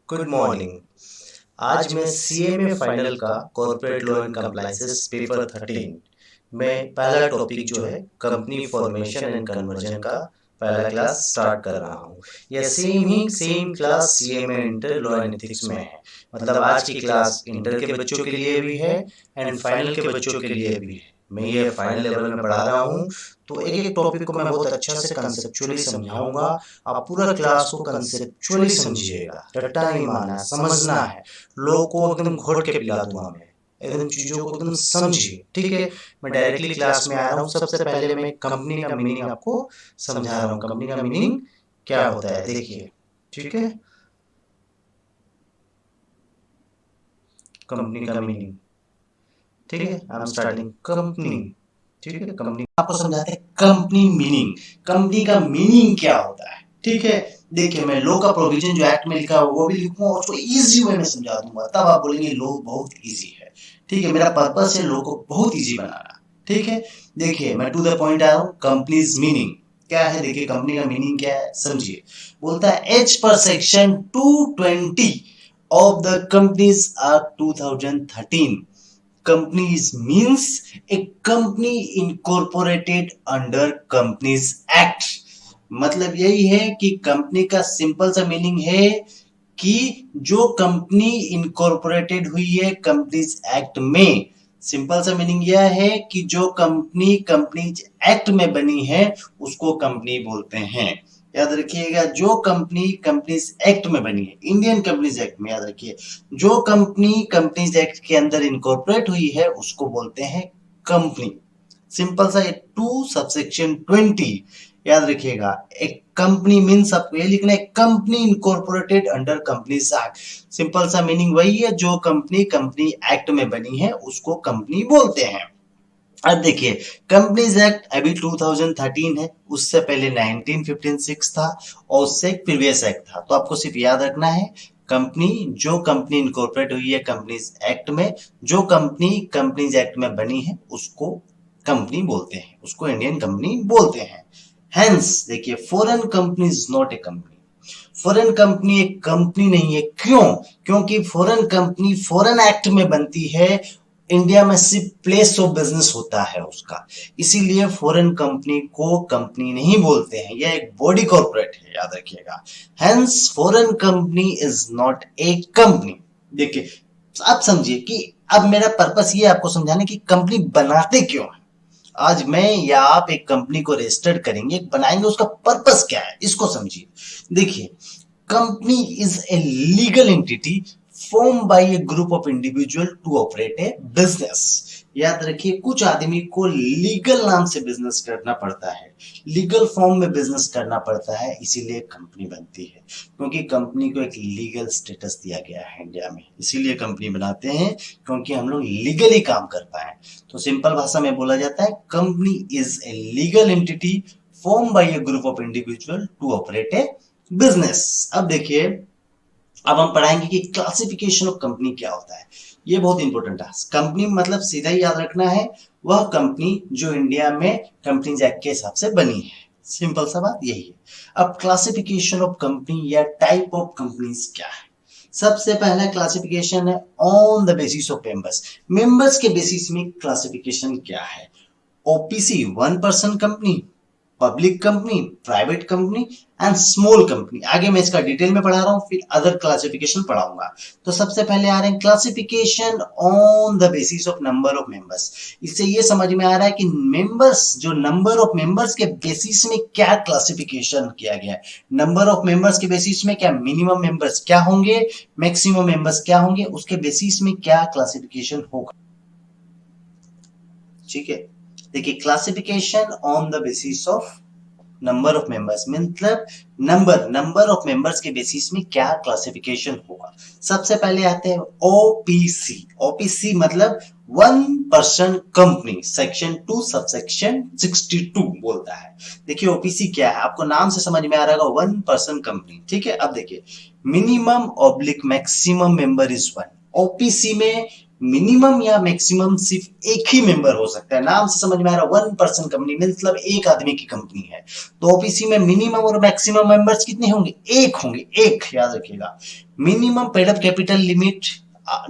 Good morning. आज मैं CMA final का corporate law and compliances paper 13 में पहला टॉपिक जो है कंपनी फॉर्मेशन एंड कन्वर्जन का पहला क्लास स्टार्ट कर रहा हूँ। यह same class CMA inter law and ethics में है। मतलब आज की क्लास इंटर के बच्चों के लिए भी है एंड फाइनल के बच्चों के लिए भी है। मैं ये फाइनल लेवल में पढ़ा रहा हूँ, तो एक एक टॉपिक को मैं बहुत अच्छा से कंसेप्चुअली समझाऊंगा। आप पूरा क्लास को कंसेप्चुअली समझिएगा, रट्टा नहीं मारना है, समझना है। लोगों को एकदम घोट के पिला दूंगा मैं, एकदम चीजों को एकदम समझिए, ठीक है। मैं डायरेक्टली क्लास में आ रहा हूँ। सबसे पहले मैं कंपनी का मीनिंग आपको समझा रहा हूँ। कंपनी का मीनिंग क्या होता है देखिए, ठीक है। कंपनी का मीनिंग, ठीक है। आई एम स्टार्टिंग कंपनी, ठीक है। कंपनी आपको समझाते हैं कंपनी मीनिंग। कंपनी का मीनिंग क्या होता है, ठीक है। देखिए, मैं लॉ का प्रोविजन जो एक्ट में लिखा है वो भी लिखूंगा, उसको इजी वे में समझा दूंगा, तब आप बोलेंगे लॉ बहुत इजी है, ठीक है। मेरा पर्पस है लॉ को बहुत इजी बनाना, ठीक है। देखिए, मैं टू द पॉइंट आ रहा हूँ। कंपनीज मीनिंग क्या है, देखिए कंपनी का मीनिंग क्या है समझिए। बोलता है as per section 220 of the Companies Act 2013. Companies means a company incorporated under Companies Act. मतलब यही है कि कंपनी का सिंपल सा मीनिंग है कि जो कंपनी इनकॉर्पोरेटेड हुई है कंपनीज एक्ट में। सिंपल सा मीनिंग यह है कि जो कंपनी कंपनीज एक्ट में बनी है उसको कंपनी बोलते हैं। याद रखिएगा, जो कंपनी कंपनीज एक्ट में बनी है, इंडियन कंपनीज एक्ट में, याद रखिए, जो कंपनी कंपनीज एक्ट के अंदर इनकॉर्पोरेट हुई है उसको बोलते हैं कंपनी। सिंपल सा, 2 सबसेक्शन 20 याद रखिएगा। एक कंपनी मीन्स आपको ये लिखना है company incorporated under companies act. Simple सा मीनिंग वही है, जो कंपनी कंपनी एक्ट में बनी है उसको कंपनी बोलते हैं। अब देखिए, कंपनीज एक्ट अभी 2013 है, उससे पहले 1956 था और उससे एक प्रीवियस एक्ट था। तो आपको सिर्फ याद रखना है, कंपनी जो कंपनी इनकॉर्पोरेट हुई है कंपनीज एक्ट में, जो कंपनी कंपनीज एक्ट में बनी है उसको कंपनी बोलते हैं, उसको इंडियन कंपनी बोलते हैं। हेंस देखिए, foreign company is not a company. Foreign company एक कंपनी नहीं है। क्यों? क्योंकि फॉरेन कंपनी फॉरेन एक्ट में बनती है, इंडिया में सिर्फ प्लेस ऑफ बिजनेस होता है उसका, इसीलिए फॉरेन कंपनी को कंपनी नहीं बोलते हैं, यह एक बॉडी कॉर्पोरेट है, याद रखिएगा। Hence foreign company is not a company. देखिए, आप समझिए कि अब मेरा पर्पस ये आपको समझाने की कंपनी बनाते क्यों है। आज मैं या आप एक कंपनी को रजिस्टर्ड करेंगे, बनाएंगे, उसका पर्पस क्या है इसको समझिए। देखिए, company is a legal entity formed by a group of individual to operate a business। याद रखिए, कुछ आदमी को लीगल नाम से बिजनेस करना पड़ता है, लीगल फॉर्म में बिजनेस करना पड़ता है, इसीलिए कंपनी बनती है। क्योंकि कंपनी को एक लीगल स्टेटस दिया गया है इंडिया में, इसीलिए कंपनी बनाते हैं, क्योंकि हम लोग लीगली काम कर पाए। तो सिंपल भाषा में बोला जाता है company is a legal entity formed by a group of individual to operate a business। अब देखिए, अब हम पढ़ाएंगे कि क्लासिफिकेशन ऑफ कंपनी क्या होता है। ये बहुत इंपॉर्टेंट है। कंपनी मतलब सीधा ही याद रखना है, वह कंपनी जो इंडिया में कंपनीज एक्ट के हिसाब से बनी है। सिंपल सा बात यही है। अब क्लासिफिकेशन ऑफ कंपनी या टाइप ऑफ कंपनीज क्या है। सबसे पहला क्लासिफिकेशन है on the basis of members. Members के बेसिस में क्लासिफिकेशन क्या है। OPC 1 person company, public company, private company and small company. आगे मैं इसका डिटेल में पढ़ा रहा हूं, फिर अदर क्लासिफिकेशन पढ़ाऊंगा। तो सबसे पहले आ रहे हैं classification on the basis of number of members. इससे ये समझ में आ रहा है कि मेंबर्स, जो नंबर ऑफ मेंबर्स के बेसिस में क्या क्लासिफिकेशन किया गया है। नंबर ऑफ मेंबर्स के बेसिस में क्या मिनिमम मेंबर्स क्या होंगे, मैक्सिमम मेंबर्स क्या होंगे, उसके बेसिस में क्या क्लासिफिकेशन होगा, ठीक है। देखिए, classification on the basis of number of members, मतलब नंबर ऑफ मेंबर्स के बेसिस में क्या क्लासिफिकेशन होगा। सबसे पहले आते हैं ओपीसी। ओपीसी मतलब 1 पर्सन कंपनी, सेक्शन 2 सबसेक्शन 62 बोलता है। देखिए, ओपीसी क्या है, आपको नाम से समझ में आ रहा होगा, 1 पर्सन कंपनी, ठीक है। अब देखिए, minimum oblique maximum member is 1। OPC में मिनिमम या मैक्सिमम सिर्फ एक ही मेंबर हो सकता है। नाम से समझ में आ रहा है, 1 पर्सन कंपनी मतलब एक आदमी की कंपनी है। तो ओपीसी में मिनिमम और मैक्सिमम मेंबर्स कितने होंगे? एक होंगे, एक, याद रखिएगा। Minimum paid up capital limit,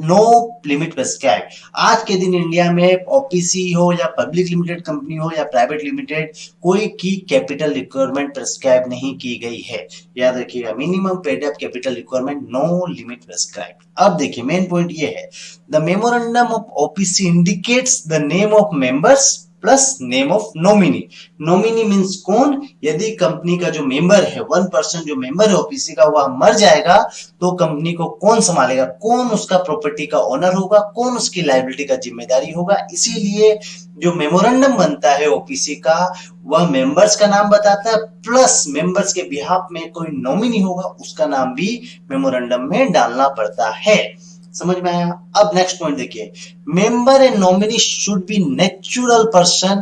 no limit prescribe. आज के दिन इंडिया में ओपीसी हो या पब्लिक लिमिटेड कंपनी हो या प्राइवेट लिमिटेड, कोई की कैपिटल रिक्वायरमेंट प्रेस्क्राइब नहीं की गई है। याद रखिएगा, minimum paid up capital requirement, no limit prescribe. अब देखिए मेन पॉइंट ये है, the memorandum of OPC indicates the name of members plus name of nominee. Nominee means कौन? यदि कंपनी का जो मेंबर है, 1 पर्सन जो मेंबर है ओपीसी का, वह मर जाएगा तो कंपनी को कौन संभालेगा, कौन उसका प्रॉपर्टी का ओनर होगा, कौन उसकी लायबिलिटी का जिम्मेदारी होगा। इसीलिए जो मेमोरेंडम बनता है ओपीसी का, वह मेंबर्स का नाम बताता है, प्लस मेंबर्स के बिहाफ में कोई नॉमिनी होगा उसका नाम भी मेमोरेंडम में डालना पड़ता है। समझ में आया? अब नेक्स्ट पॉइंट देखिए, member and nominee should be natural person.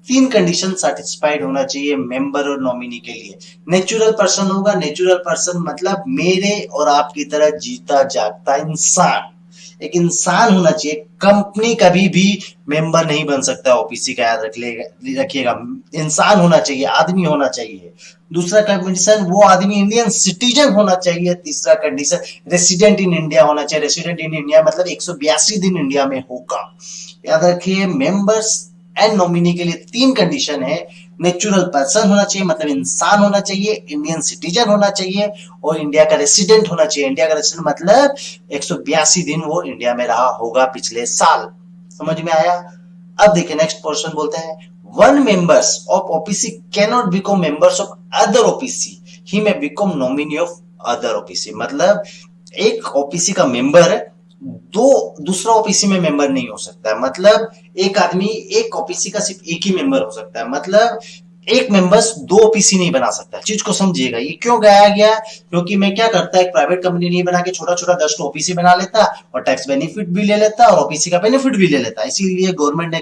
तीन कंडीशन सेटिस्फाइड होना चाहिए मेंबर और नॉमिनी के लिए। नेचुरल पर्सन होगा, नेचुरल पर्सन मतलब मेरे और आपकी तरह जीता जागता इंसान, एक इंसान होना चाहिए। कंपनी कभी भी मेंबर नहीं बन सकता ओपीसी का, याद रखिएगा। इंसान होना चाहिए, आदमी होना चाहिए। दूसरा कंडीशन, वो आदमी इंडियन सिटीजन होना चाहिए। तीसरा कंडीशन, रेसिडेंट इन इंडिया होना चाहिए। रेसिडेंट इन इंडिया मतलब 182 दिन इंडिया में होगा। याद रखिए, मेंबर्स एंड नॉमिनी के लिए तीन कंडीशन है। नेचुरल पर्सन होना चाहिए मतलब इंसान होना चाहिए, इंडियन सिटीजन होना चाहिए, और इंडिया का रेसिडेंट होना चाहिए। इंडिया का रेसिडेंट मतलब 182 दिन वो इंडिया में रहा होगा पिछले साल। समझ में आया? अब देखिए नेक्स्ट पोर्शन बोलते हैं, one members of OPC cannot become members of other OPC, he may become nominee of other OPC. मतलब एक ओपीसी का मेंबर दो दूसरा ओपीसी में मेंबर नहीं हो सकता है। मतलब एक आदमी एक ओपीसी का सिर्फ एक ही मेंबर हो सकता है। मतलब एक मेंबर्स दो ओपीसी नहीं बना सकता। चीज को समझिएगा, ये क्यों गाया गया? क्योंकि मैं क्या करता है, एक प्राइवेट कंपनी नहीं बना के छोटा छोटा 10 ओपीसी बना लेता और टैक्स बेनिफिट भी ले लेता और ओपीसी का बेनिफिट भी ले लेता। इसीलिए गवर्नमेंट ने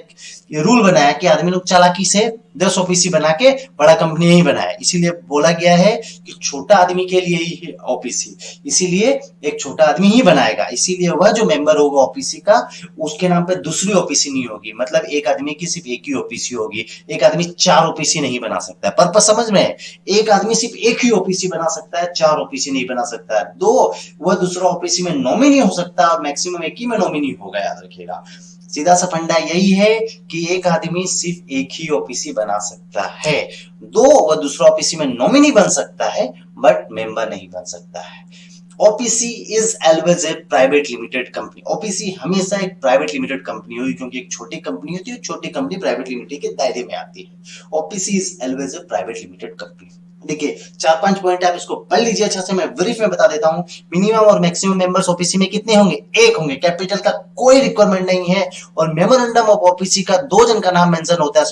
ये रूल बनाया कि आदमी लोग चालाकी से 10 ओपीसी बना के बड़ा कंपनी नहीं बनाया। इसीलिए बोला गया है कि छोटा आदमी के लिए ही है ओपीसी, इसीलिए एक छोटा आदमी ही बनाएगा। इसीलिए वह जो मेंबर होगा ओपीसी का, उसके नाम पे दूसरी ओपीसी नहीं होगी। मतलब एक आदमी की सिर्फ एक ही ओपीसी होगी। एक आदमी 4 ओपीसी नहीं बना सकता है। पर्पस समझ में है? एक आदमी सिर्फ एक ही ओपीसी बना सकता है, 4 ओपीसी नहीं बना सकता है। दो, वह दूसरा ओपीसी में नॉमिनी हो सकता है और मैक्सिमम एक ही में नॉमिनी होगा। याद रखिएगा, सीधा सा फंडा यही है कि एक आदमी सिर्फ एक ही ओपीसी बना सकता है। दो, वह दूसरा ओपीसी में नॉमिनी बन सकता है बट मेंबर नहीं बन सकता है। OPC is always a private limited company. OPC हमेशा एक प्राइवेट लिमिटेड कंपनी होगी, क्योंकि एक छोटी कंपनी होती है, छोटी कंपनी प्राइवेट लिमिटेड के दायरे में आती है। OPC is always a private limited company. देखिए 4-5 पॉइंट आप इसको पढ़ लीजिए अच्छा से, मैं ब्रीफ में बता देता हूं। मिनिमम और मैक्सिमम मेंबर्स ओपीसी में कितने होंगे? एक होंगे। कैपिटल का कोई रिक्वायरमेंट नहीं है। और मेमोरेंडम ऑफ ओपीसी का 2 जन का नाम मेंशन होता है।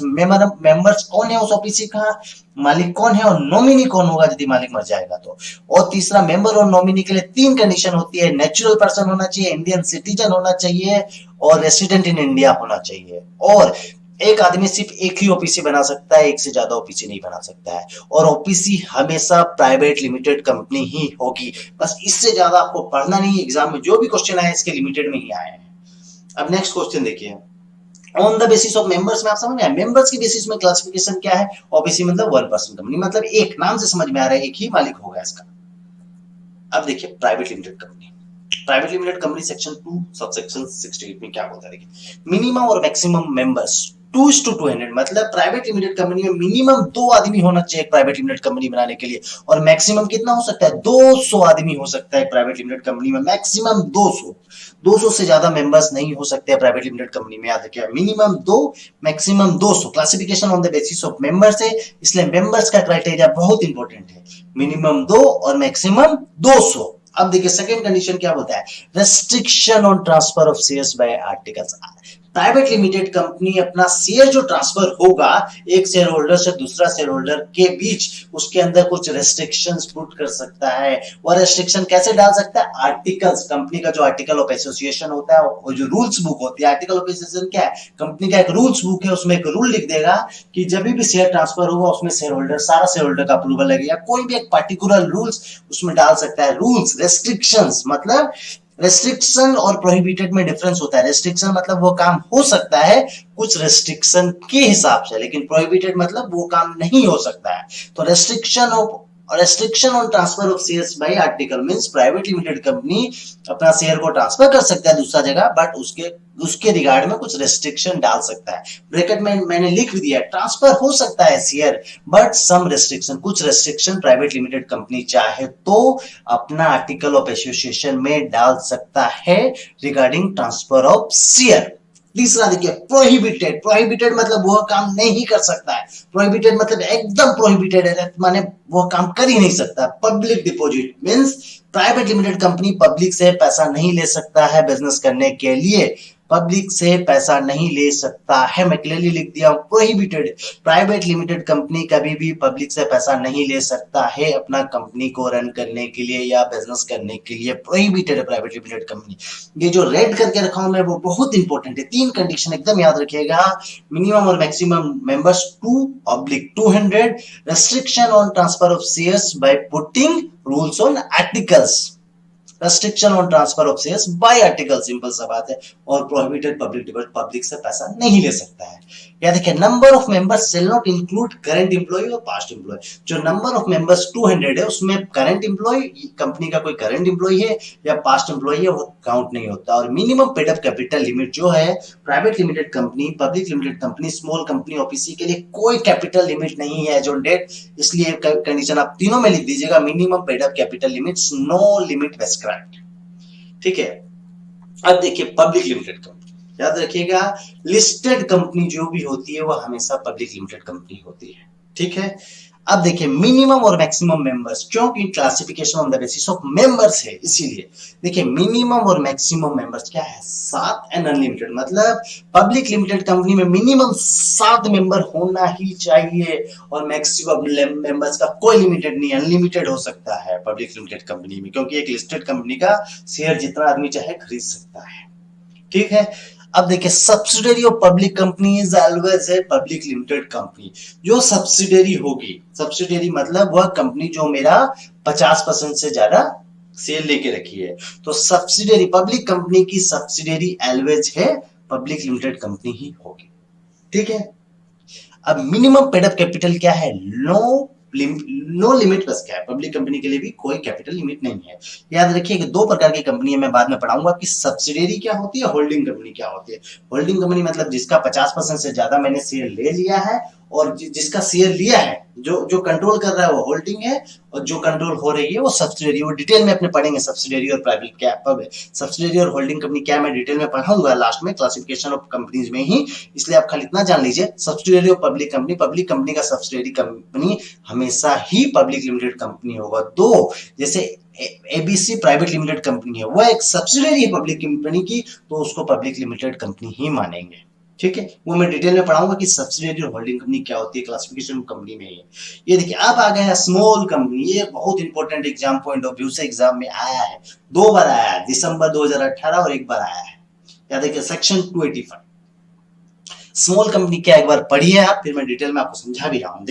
मेंबर्स कौन है उस ओपीसी का, मालिक कौन है और नॉमिनी कौन होगा यदि मालिक मर जाएगा तो। और तीसरा, मेंबर और नॉमिनी के लिए 3 कंडीशन होती है। नेचुरल पर्सन होना चाहिए, इंडियन सिटीजन होना चाहिए और रेसिडेंट इन इंडिया होना चाहिए। और एक आदमी सिर्फ एक ही ओपीसी बना सकता है, एक से ज्यादा ओपीसी नहीं बना सकता है। और ओपीसी हमेशा प्राइवेट लिमिटेड कंपनी ही होगी। बस इससे ज्यादा आपको पढ़ना नहीं, एग्जाम में जो भी क्वेश्चन आए इसके लिमिटेड में ही आए हैं। अब नेक्स्ट क्वेश्चन देखिए, on the basis of members में आप समझ में, मेंबर्स की बेसिस में क्लासिफिकेशन क्या है? ओबीसी मतलब 1 पर्सन कंपनी, मतलब एक, नाम से समझ में आ रहा है एक ही मालिक होगा इसका। अब देखिए private limited company, private limited company section 2 subsection 68 में क्या होता है देखिए, मिनिमम और मैक्सिमम मेंबर्स 2:200। मतलब प्राइवेट लिमिटेड कंपनी में मिनिमम 2 आदमी होना चाहिए प्राइवेट लिमिटेड कंपनी बनाने के लिए, और मैक्सिमम कितना हो सकता है? 200 आदमी हो सकता है प्राइवेट लिमिटेड कंपनी में, मैक्सिमम 200 से ज्यादा मेंबर्स नहीं हो सकते प्राइवेट लिमिटेड कंपनी में। याद रखिए, minimum 2, maximum 200। Classification on the basis of members है, इसलिए मेंबर्स का क्राइटेरिया बहुत इंपॉर्टेंट है। मिनिमम 2 और मैक्सिमम 200। अब देखिए सेकंड कंडीशन क्या बोलता है, restriction on transfer of shares by articles. Private limited company अपना शेयर जो ट्रांसफर होगा एक शेयर होल्डर से दूसरा शेयर होल्डर के बीच, उसके अंदर कुछ रेस्ट्रिक्शंस पुट कर सकता है। वह रेस्ट्रिक्शन कैसे डाल सकता है? आर्टिकल्स, कंपनी का जो आर्टिकल ऑफ एसोसिएशन होता है और जो रूल्स बुक होती है। आर्टिकल ऑफ एसोसिएशन क्या है? कंपनी का एक रूल्स बुक है, उसमें एक रूल लिख देगा कि जब भी शेयर ट्रांसफर होगा उसमें शेयर होल्डर, सारा शेयर होल्डर का अप्रूवल लगेगा। कोई भी एक पर्टिकुलर रूल्स उसमें डाल सकता है। रूल्स, रेस्ट्रिक्शंस मतलब रेस्ट्रिक्शन और प्रोहिबिटेड में डिफरेंस होता है। रेस्ट्रिक्शन मतलब वो काम हो सकता है कुछ रेस्ट्रिक्शन के हिसाब से, लेकिन प्रोहिबिटेड मतलब वो काम नहीं हो सकता है। तो restriction on transfer of shares bye article means private limited company अपना शेयर को ट्रांसफर कर सकता है दूसरा जगह, बट उसके उसके रिगार्ड में कुछ रेस्ट्रिक्शन डाल सकता है। ब्रैकेट में मैंने लिख भी दिया, ट्रांसफर हो सकता है शेयर, बट सम रेस्ट्रिक्शन, कुछ रेस्ट्रिक्शन प्राइवेट लिमिटेड कंपनी चाहे तो अपना आर्टिकल ऑफ एसोसिएशन में डाल सकता है रिगार्डिंग ट्रांसफर ऑफ शेयर। तीसरा देखिए प्रोहिबिटेड। प्रोहिबिटेड मतलब वह काम नहीं कर सकता है। प्रोहिबिटेड मतलब एकदम प्रोहिबिटेड है, माने वह काम कर ही नहीं सकता। Public deposit means private limited company public से पैसा नहीं ले सकता है बिजनेस करने के लिए, पब्लिक से पैसा नहीं ले सकता है। मैं क्लियरली लिख दिया हूं प्रोहिबिटेड। प्राइवेट लिमिटेड कंपनी कभी भी पब्लिक से पैसा नहीं ले सकता है अपना कंपनी को रन करने के लिए या बिजनेस करने के लिए, प्रोहिबिटेड है प्राइवेट लिमिटेड कंपनी। ये जो रेड करके रखा हूं मैं वो बहुत इंपॉर्टेंट है। 3 कंडीशन एकदम याद रखिएगा, मिनिमम और maximum members 2/200, restriction on transfer of shares by putting rules on articles, restriction on transfer of shares bye article, simple सा बात है। और प्रोहिबिटेड पब्लिक डिपॉजिट, पब्लिक से पैसा नहीं ले सकता है। या देखिए number of members shall not include current employ और पास्ट एम्प्लॉय। जो नंबर ऑफ मेंबर्स 200 है उसमें करंट एम्प्लॉय, कंपनी का कोई करंट एम्प्लॉय है या पास्ट एम्प्लॉय है, वो काउंट नहीं होता। और minimum paid up capital limit जो है private limited company, public limited company, small company, OPC के लिए कोई कैपिटल लिमिट नहीं है जो डेट, इसलिए कंडीशन आप तीनों में लिख दीजिएगा, minimum paid up capital limits, no limit prescribed. ठीक है। अब देखिए पब्लिक लिमिटेड कंपनी, याद रखिएगा लिस्टेड कंपनी जो भी होती है वो हमेशा पब्लिक लिमिटेड कंपनी होती है। ठीक है। अब देखिए मिनिमम और मैक्सिमम मेंबर्स, क्योंकि classification on the basis of members है इसीलिए। देखिए मिनिमम और मैक्सिमम मेंबर्स क्या है, 7 एंड अनलिमिटेड, मतलब पब्लिक लिमिटेड कंपनी में मिनिमम 7 मेंबर होना ही चाहिए और मैक्सिमम मेंबर्स का कोई लिमिटेड नहीं, अनलिमिटेड हो सकता है पब्लिक लिमिटेड कंपनी में, क्योंकि एक लिस्टेड कंपनी का शेयर जितना आदमी चाहे खरीद सकता है। ठीक है। अब देखिए subsidiary of public company is always a public limited company. जो सब्सिडरी होगी, सब्सिडरी मतलब वह कंपनी जो मेरा 50% से ज्यादा शेयर लेके रखी है, तो सब्सिडरी पब्लिक कंपनी की सब्सिडरी ऑलवेज है पब्लिक लिमिटेड कंपनी ही होगी। ठीक है। अब मिनिमम पेड अप कैपिटल क्या है, नो लिमिट बस क्या है, पब्लिक कंपनी के लिए भी कोई कैपिटल लिमिट नहीं है। याद रखिए कि 2 प्रकार की कंपनी है, मैं बाद में पढ़ाऊंगा कि सब्सिडियरी क्या होती है, होल्डिंग कंपनी क्या होती है। होल्डिंग कंपनी मतलब जिसका 50% से ज्यादा मैंने शेयर ले लिया है और जिसका शेयर लिया है, जो कंट्रोल कर रहा है वो होल्डिंग है, और जो कंट्रोल हो रही है वो सब्सिडियरी। वो डिटेल में अपने पढ़ेंगे सब्सिडियरी और प्राइवेट क्या, सब्सिडियरी और होल्डिंग कंपनी क्या मैं डिटेल में पढ़ाऊंगा लास्ट में क्लासिफिकेशन ऑफ कंपनीज में ही, इसलिए आप खाली इतना जान लीजिए सब्सिडियरी और पब्लिक कंपनी, पब्लिक कंपनी का सब्सिडियरी कंपनी हमेशा ही पब्लिक लिमिटेड कंपनी होगा। दो जैसे एबीसी प्राइवेट लिमिटेड कंपनी है, वह एक सब्सिडियरी है पब्लिक कंपनी की, तो उसको पब्लिक लिमिटेड कंपनी ही मानेंगे। ठीक है। वो मैं डिटेल में पढ़ाऊंगा कि सब्सिडियरी और होल्डिंग कंपनी क्या होती है, क्लासिफिकेशन कंपनी में है। ये देखिए अब आ गया स्मॉल कंपनी, ये बहुत important exam point of view से एग्जाम में आया है, 2 बार आया है, दिसंबर 2018 और 1 बार आया है। या देखिए सेक्शन 285 स्मॉल कंपनी क्या, एक बार पढ़िए आप, फिर मैं डिटेल में आपको समझा भी रहा हूं।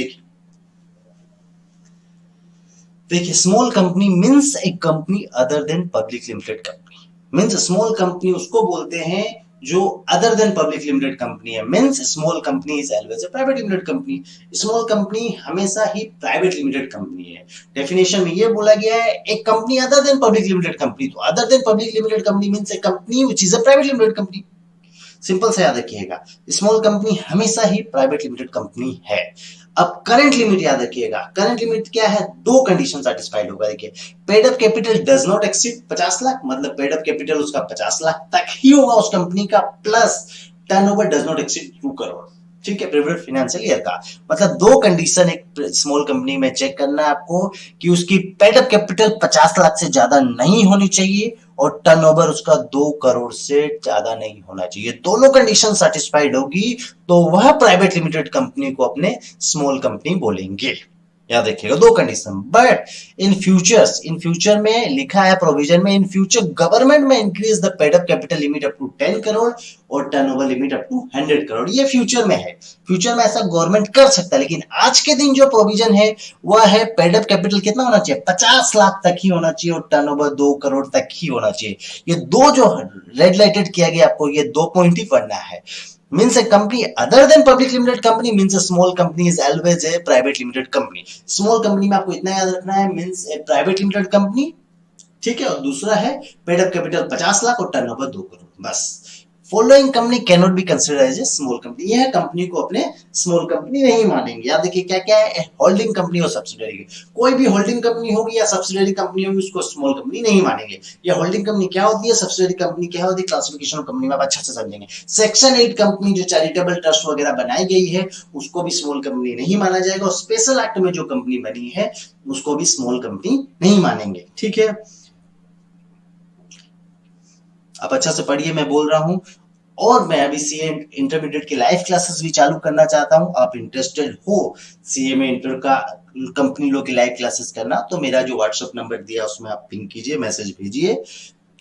देखिए small company means a company other than public limited company, means small company उसको बोलते हैं जो other than public limited company है, means small company is always a private limited company. Small company हमेशा ही प्राइवेट लिमिटेड कंपनी है। Definition में ये बोला गया है एक company other than public limited company, तो other than public limited company means a company which is a private limited company. Simple से याद रखिएगा, स्मॉल कंपनी हमेशा ही प्राइवेट लिमिटेड कंपनी है। अब करंट लिमिट याद रखिएगा, करंट लिमिट क्या है, 2 कंडीशन सेटिस्फाइड होगा। देखिए paid up capital does not exceed 50 lakh, मतलब पेड अप कैपिटल उसका 50 लाख तक ही होगा उस कंपनी का, plus turnover does not exceed 2 crore. ठीक है, प्रीवियस फाइनेंशियल ईयर का, मतलब 2 कंडीशन एक स्मॉल कंपनी में चेक करना है आपको कि उसकी पेड अप कैपिटल 50 लाख से ज्यादा नहीं होनी चाहिए और टर्नओवर उसका 2 करोड़ से ज्यादा नहीं होना चाहिए। दोनों कंडीशन सेटिस्फाइड होगी तो वह प्राइवेट लिमिटेड कंपनी को अपने स्मॉल कंपनी बोलेंगे। याद रखिएगा, दो कंडीशन। बट इन फ्यूचर में लिखा है प्रोविजन में, इन फ्यूचर गवर्नमेंट में increase the paid up capital limit up to 10 crore और turnover limit up to 100 crore. ये फ्यूचर में है, फ्यूचर में ऐसा गवर्नमेंट कर सकता है, लेकिन आज के दिन जो प्रोविजन है वह है पेड अप कैपिटल कितना होना चाहिए, 50 लाख तक ही होना चाहिए और टर्नओवर 2 करोड़ तक ही होना चाहिए। ये दो जो रेड लाइटेड किया गया आपको, ये दो पॉइंट ही पढ़ना है। Means a company other than public limited company means a small company is always a private limited company। small company में आपको इतना याद रखना है, means a private limited company, ठीक है। और दूसरा है पेड अप कैपिटल 50 लाख और टर्नओवर 2 करोड़, बस। Following company can not be considered as a small company. यह कंपनी को अपने स्मॉल कंपनी नहीं मानेंगे। याद देखिए क्या क्या है, होल्डिंग कंपनी और सब्सिडरी। कोई भी होल्डिंग कंपनी होगी या सब्सिडरी कंपनी होगी उसको स्मॉल कंपनी नहीं मानेंगे। ये होल्डिंग कंपनी क्या होती है, सब्सिडरी कंपनी क्या होती है, क्लासिफिकेशन कंपनी में आप अच्छा से समझेंगे। सेक्शन 8 कंपनी जो चैरिटेबल ट्रस्ट वगैरह बनाई गई है उसको भी स्मॉल कंपनी नहीं माना जाएगा, और स्पेशल एक्ट में जो कंपनी बनी है उसको भी स्मॉल कंपनी नहीं मानेंगे, ठीक है। आप अच्छा से पढ़िए, मैं बोल रहा हूं। और मैं अभी सीए इंटरमीडिएट की लाइव क्लासेस भी चालू करना चाहता हूं। आप इंटरेस्टेड हो सीए में इंटर का कंपनी लो की लाइव क्लासेस करना, तो मेरा जो व्हाट्सएप नंबर दिया उसमें आप पिंग कीजिए, मैसेज भेजिए,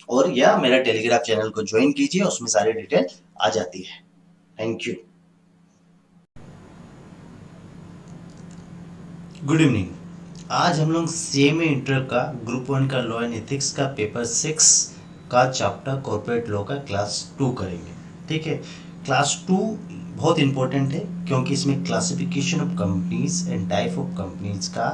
और या मेरा टेलीग्राम चैनल को ज्वाइन कीजिए, उसमें सारी डिटेल आ जाती है। Thank you. Good evening. आज हम लोग सीए में इंटर का ग्रुप 1 का लॉ एंड एथिक्स का पेपर 6 का चैप्टर कॉर्पोरेट लॉ का क्लास 2 करेंगे, ठीक है। क्लास 2 बहुत इंपॉर्टेंट है क्योंकि इसमें classification of companies and type of companies का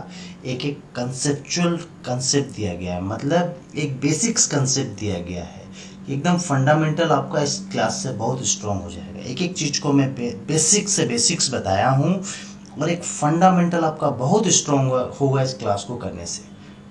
एक एक कंसेप्चुअल कंसेप्ट दिया गया है, मतलब एक बेसिक्स कंसेप्ट दिया गया है। एकदम फंडामेंटल आपका इस क्लास से बहुत स्ट्रांग हो जाएगा। एक एक चीज़ को मैं बेसिक्स से बेसिक्स बताया हूँ, और एक फंडामेंटल आपका बहुत स्ट्रांग होगा इस क्लास को करने से,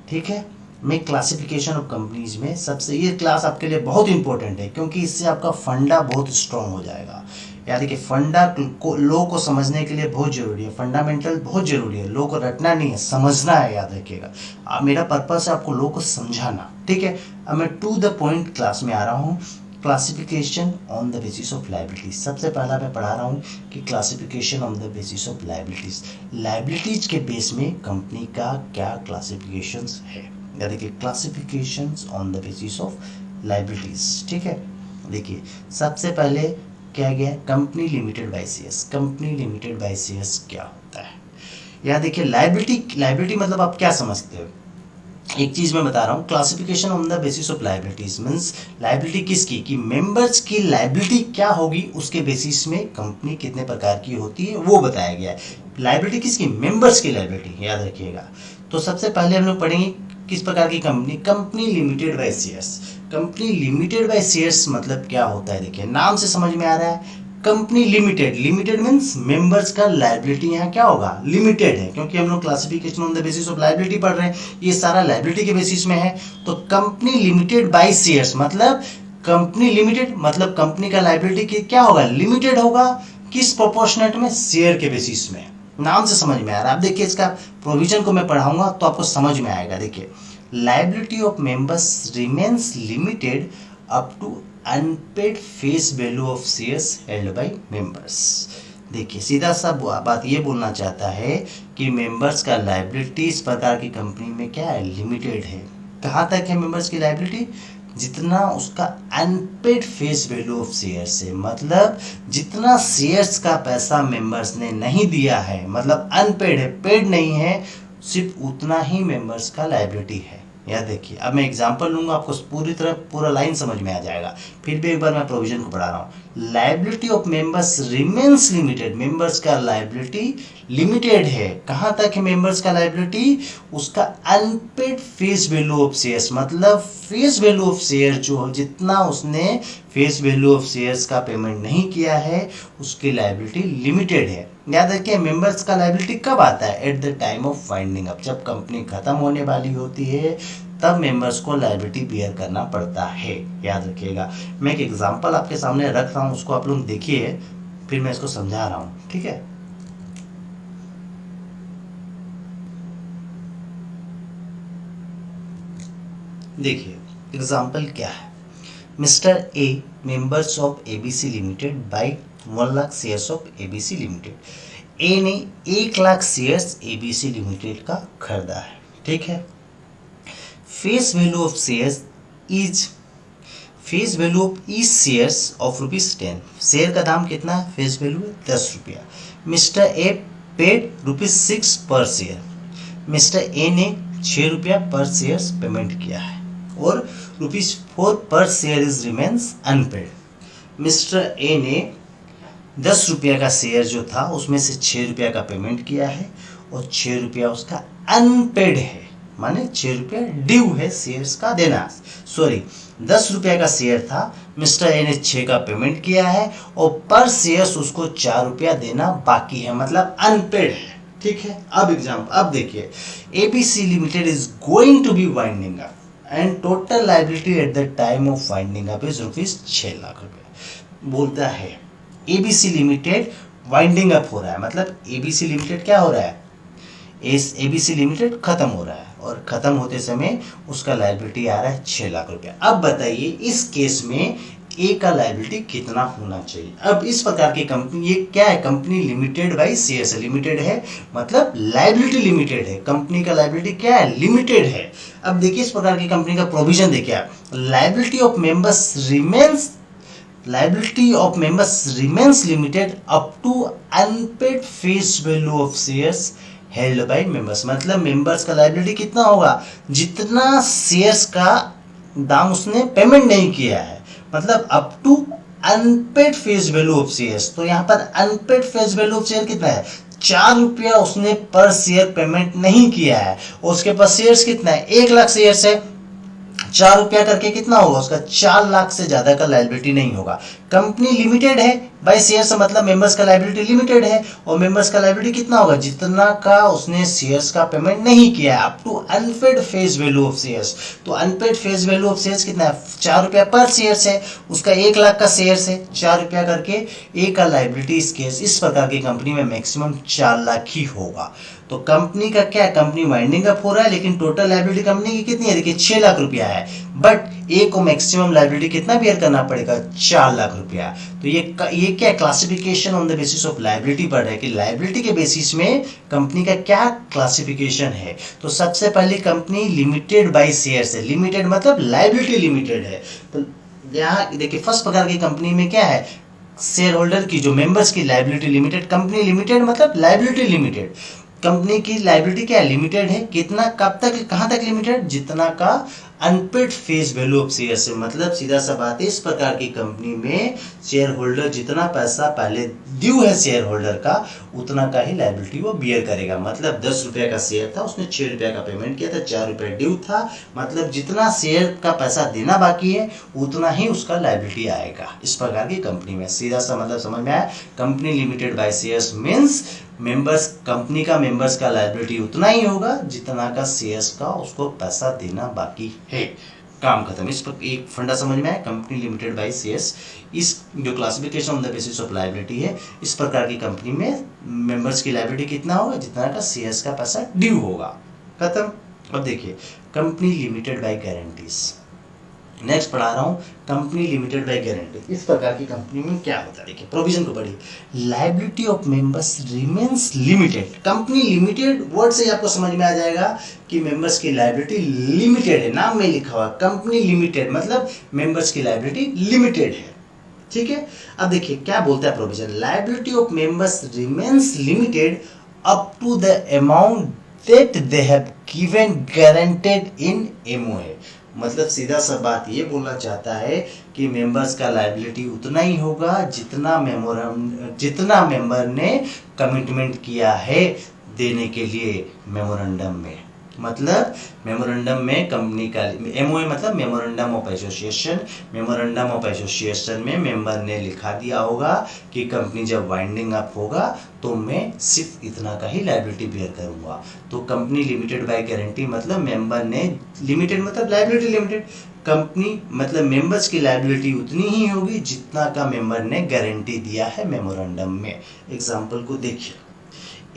ठीक है। मैं क्लासिफिकेशन ऑफ कंपनीज में सबसे, ये क्लास आपके लिए बहुत इंपॉर्टेंट है क्योंकि इससे आपका फंडा बहुत स्ट्रांग हो जाएगा। यानी कि फंडा को, लो को समझने के लिए बहुत जरूरी है, फंडामेंटल बहुत जरूरी है। लो को रटना नहीं है, समझना है, याद रखिएगा। मेरा पर्पस है आपको लो को समझाना, ठीक है। अब मैं टू द पॉइंट क्लास में आ रहा हूँ। Classification on the basis of liabilities. सबसे पहला मैं पढ़ा रहा हूँ कि classification on the basis of liabilities. Liabilities के बेस में कंपनी का क्या क्लासिफिकेशंस है, या देखिए classifications on the basis of liabilities, ठीक है। देखिए सबसे पहले क्या गया, company limited by CS. Company limited by CS क्या होता है, या देखिए लाइबिलिटी मतलब आप क्या समझते हो। एक चीज मैं बता रहा हूँ, classification on the basis of liabilities means liability किसकी, कि मेंबर्स की लाइबिलिटी क्या होगी उसके बेसिस में कंपनी कितने प्रकार की होती है वो बताया गया है। लाइबिलिटी किसकी, मेंबर्स की लाइबिलिटी, याद रखिएगा। तो सबसे पहले हम लोग पढ़ेंगे किस प्रकार की company, company limited by shares. Company limited by shares मतलब क्या होता है, देखिए नाम से समझ में आ रहा है। Company limited, limited means members का लायबिलिटी यहाँ क्या होगा, लिमिटेड है, क्योंकि हम लोग classification on the basis of liability पढ़ रहे हैं, ये सारा लायबिलिटी के बेसिस में है। तो कंपनी लिमिटेड बाय शेयर्स मतलब कंपनी लिमिटेड मतलब कंपनी का लायबिलिटी क्या होगा, लिमिटेड होगा। किस प्रोपोर्शनेट में, शेयर के बेसिस में। नाम से समझ में आ रहा है। अब देखिए इसका प्रोविजन को मैं पढ़ाऊंगा तो आपको समझ में आएगा। देखिए liability of members remains limited up to unpaid face value of shares held by members. देखिए सीधा सा बात ये बोलना चाहता है कि मेंबर्स का लायबिलिटी इस प्रकार की कंपनी में क्या है, लिमिटेड है। कहाँ तक है मेंबर्स की लायबिलिटी, जितना उसका unpaid face value of shares है, मतलब जितना शेयर्स का पैसा मेंबर्स ने नहीं दिया है, मतलब अनपेड है, पेड नहीं है, सिर्फ उतना ही मेंबर्स का लायबिलिटी है। यह देखिए अब मैं एग्जांपल लूंगा, आपको पूरी तरह पूरा लाइन समझ में आ जाएगा। फिर भी एक बार मैं प्रोविजन को पढ़ा रहा हूँ। Liability of members remains limited, members का लायबिलिटी लिमिटेड है। कहाँ तक है मेंबर्स का लायबिलिटी, उसका unpaid face value of shares, मतलब फेस वैल्यू ऑफ शेयर जो जितना उसने फेस वैल्यू ऑफ शेयर्स का पेमेंट नहीं किया है उसकी लायबिलिटी लिमिटेड है। याद रखिए मेंबर्स का लायबिलिटी कब आता है, eight the time of winding up, जब कंपनी खत्म होने वाली होती है तब मेंबर्स को लायबिलिटी बियर करना पड़ता है। याद रखिएगा। मैं एक एग्जांपल आपके सामने रख रहा हूँ, उसको आप लोग देखिए, फिर मैं इसको समझा रहा हूँ, ठीक है। देखिए एग्जाम्पल क्या है, mister A members of ABC limited buy 1 lakh shares of ABC limited. A ने 1 लाख शेयर्स एबीसी लिमिटेड का खरीदा है, ठीक है। Face value of shares is face value of each shares of ₹10। Share का दाम कितना है? फेस वैल्यू है 10 रुपया। मिस्टर ए पेड ₹6 पर शेयर। मिस्टर ए ने 6 रुपया पर शेयर पेमेंट किया है और ₹4 पर share is remains unpaid. Mister A ने 10 रुपया का शेयर जो था उसमें से 6 रुपया का पेमेंट किया है और 6 रुपया उसका अनपेड है, माने 6 रुपया ड्यू है शेयर्स का देना। सॉरी, 10 रुपया का शेयर था, मिस्टर ए ने 6 का पेमेंट किया है और पर शेयर्स उसको 4 रुपया देना बाकी है, मतलब अनपेड है, ठीक है। अब देखिए, ABC limited is going to be winding up and total liability at the time of winding up is ₹6 lakh रुपया। बोलता है एबीसी लिमिटेड वाइंडिंग अप हो रहा है, मतलब एबीसी लिमिटेड क्या हो रहा है? एबीसी लिमिटेड खत्म हो रहा है और खत्म होते समय उसका लायबिलिटी आ रहा है 6 लाख रुपया। अब बताइए इस केस में ए का लायबिलिटी कितना होना चाहिए? अब इस प्रकार की कंपनी, ये क्या है? Company limited by shares limited है, मतलब लायबिलिटी लिमिटेड है। कंपनी का लायबिलिटी क्या है? लिमिटेड है। अब देखिए इस प्रकार की कंपनी का प्रोविजन देखिए, liability of members remains limited up to unpaid face value of shares held by members. मतलब मेंबर्स का लायबिलिटी कितना होगा? जितना शेयर्स का दाम उसने पेमेंट नहीं किया है, मतलब up to unpaid face value of shares. तो यहाँ पर unpaid face value of share कितना है? 4 रुपया उसने पर शेयर पेमेंट नहीं किया है और उसके पास शेयर्स कितना है? 1 लाख शेयर्स है, 4 रुपया करके कितना होगा उसका? 4 लाख से ज्यादा का लायबिलिटी नहीं होगा। कंपनी लिमिटेड है बाय शेयर से, मतलब मेंबर्स का लायबिलिटी लिमिटेड है और मेंबर्स का लायबिलिटी कितना होगा? जितना का उसने शेयर्स का पेमेंट नहीं किया है, up to unpaid face value of shares. तो unpaid face value of shares कितना है? 4 रुपया पर शेयर्स है, उसका 1 लाख का शेयर्स है, 4 रुपया करके ए का लायबिलिटी इस केस इस प्रकार की कंपनी में मैक्सिमम 4 लाख ही होगा। तो कंपनी का क्या है? कंपनी वाइंडिंग अप हो रहा है, लेकिन टोटल लायबिलिटी कंपनी की कितनी है? देखिए 6 लाख रुपया है, बट ए को मैक्सिमम लायबिलिटी कितना बियर करना पड़ेगा? 4 लाख रुपया। तो ये क्या classification on the basis of liability पढ़ रहे हैं कि लायबिलिटी के बेसिस में कंपनी का क्या क्लासिफिकेशन है। तो सबसे पहले कंपनी लिमिटेड बाय शेयर्स है, लिमिटेड मतलब लायबिलिटी लिमिटेड है। तो यहाँ देखिए फर्स्ट प्रकार की कंपनी में क्या है? शेयर होल्डर की जो मेंबर्स की लायबिलिटी लिमिटेड। कंपनी लिमिटेड मतलब लायबिलिटी लिमिटेड। कंपनी की लायबिलिटी क्या लिमिटेड है? कितना, कब तक, कहां तक लिमिटेड? जितना का unpaid face value of share से, मतलब सीधा सा बात है, इस प्रकार की कंपनी में शेयर होल्डर जितना पैसा पहले ड्यू है शेयर होल्डर का, उतना का ही लायबिलिटी वो बियर करेगा। मतलब 10 रुपया का शेयर था, उसने 6 रुपया का पेमेंट किया था, 4 रुपया ड्यू था, मतलब जितना शेयर का पैसा देना बाकी है उतना ही उसका लायबिलिटी आएगा। इस प्रकार की कंपनी में सीधा सा मतलब समझ में आया। Company limited by shares means members, company का मेंबर्स का लायबिलिटी उतना ही होगा जितना का शेयर्स का उसको पैसा देना बाकी है। काम खत्म। इस पर एक फंडा समझ में आया, कंपनी लिमिटेड बाय शेयर्स। इस जो classification on the basis of liability है, इस प्रकार की कंपनी में मेंबर्स की लायबिलिटी कितना होगा? जितना का शेयर्स का पैसा ड्यू होगा। खत्म। अब देखिए company limited by guarantees. Next पढ़ा रहा हूं कंपनी लिमिटेड बाय गारंटी। इस प्रकार की कंपनी में क्या होता है? देखिए प्रोविजन को पढ़िए, liability of members remains limited. Company limited word से आपको समझ में आ जाएगा कि मेंबर्स की लायबिलिटी लिमिटेड है, नाम में लिखा हुआ कंपनी लिमिटेड मतलब मेंबर्स की लायबिलिटी लिमिटेड है, ठीक है। अब देखिए क्या बोलता है provision, liability of members remains limited up to the amount that they have given guaranteed in MOA. मतलब सीधा सा बात ये बोलना चाहता है कि मेंबर्स का लायबिलिटी उतना ही होगा जितना मेंबर ने कमिटमेंट किया है देने के लिए मेमोरेंडम में। मतलब मेमोरेंडम में कंपनी का एमओए मतलब memorandum of association. Memorandum of association में मेंबर ने लिखा दिया होगा कि कंपनी जब वाइंडिंग अप होगा तो मैं सिर्फ इतना का ही लायबिलिटी बेयर करूंगा। तो कंपनी लिमिटेड बाय गारंटी मतलब मेंबर ने, लिमिटेड मतलब लायबिलिटी लिमिटेड, कंपनी मतलब मेंबर्स की लायबिलिटी उतनी ही होगी जितना का मेंबर ने गारंटी दिया है मेमोरेंडम में। एग्जांपल को देखिए,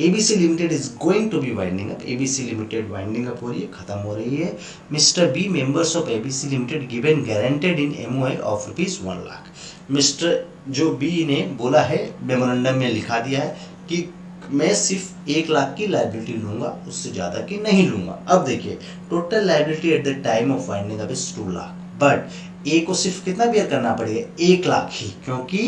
ABC limited is going to be winding up. ABC limited winding up हो रही है, खत्म हो रही है। Mister B members of ABC limited given guaranteed in MOI of ₹1 lakh. Mister जो बी ने बोला है मेमोरेंडम में लिखा दिया है कि मैं सिर्फ 1 लाख की लाइबिलिटी लूंगा, उससे ज्यादा की नहीं लूंगा। अब देखिए total liability at the time of winding up is 2 lakh, but A को सिर्फ कितना बियर करना पड़ेगा, 1 लाख ही, क्योंकि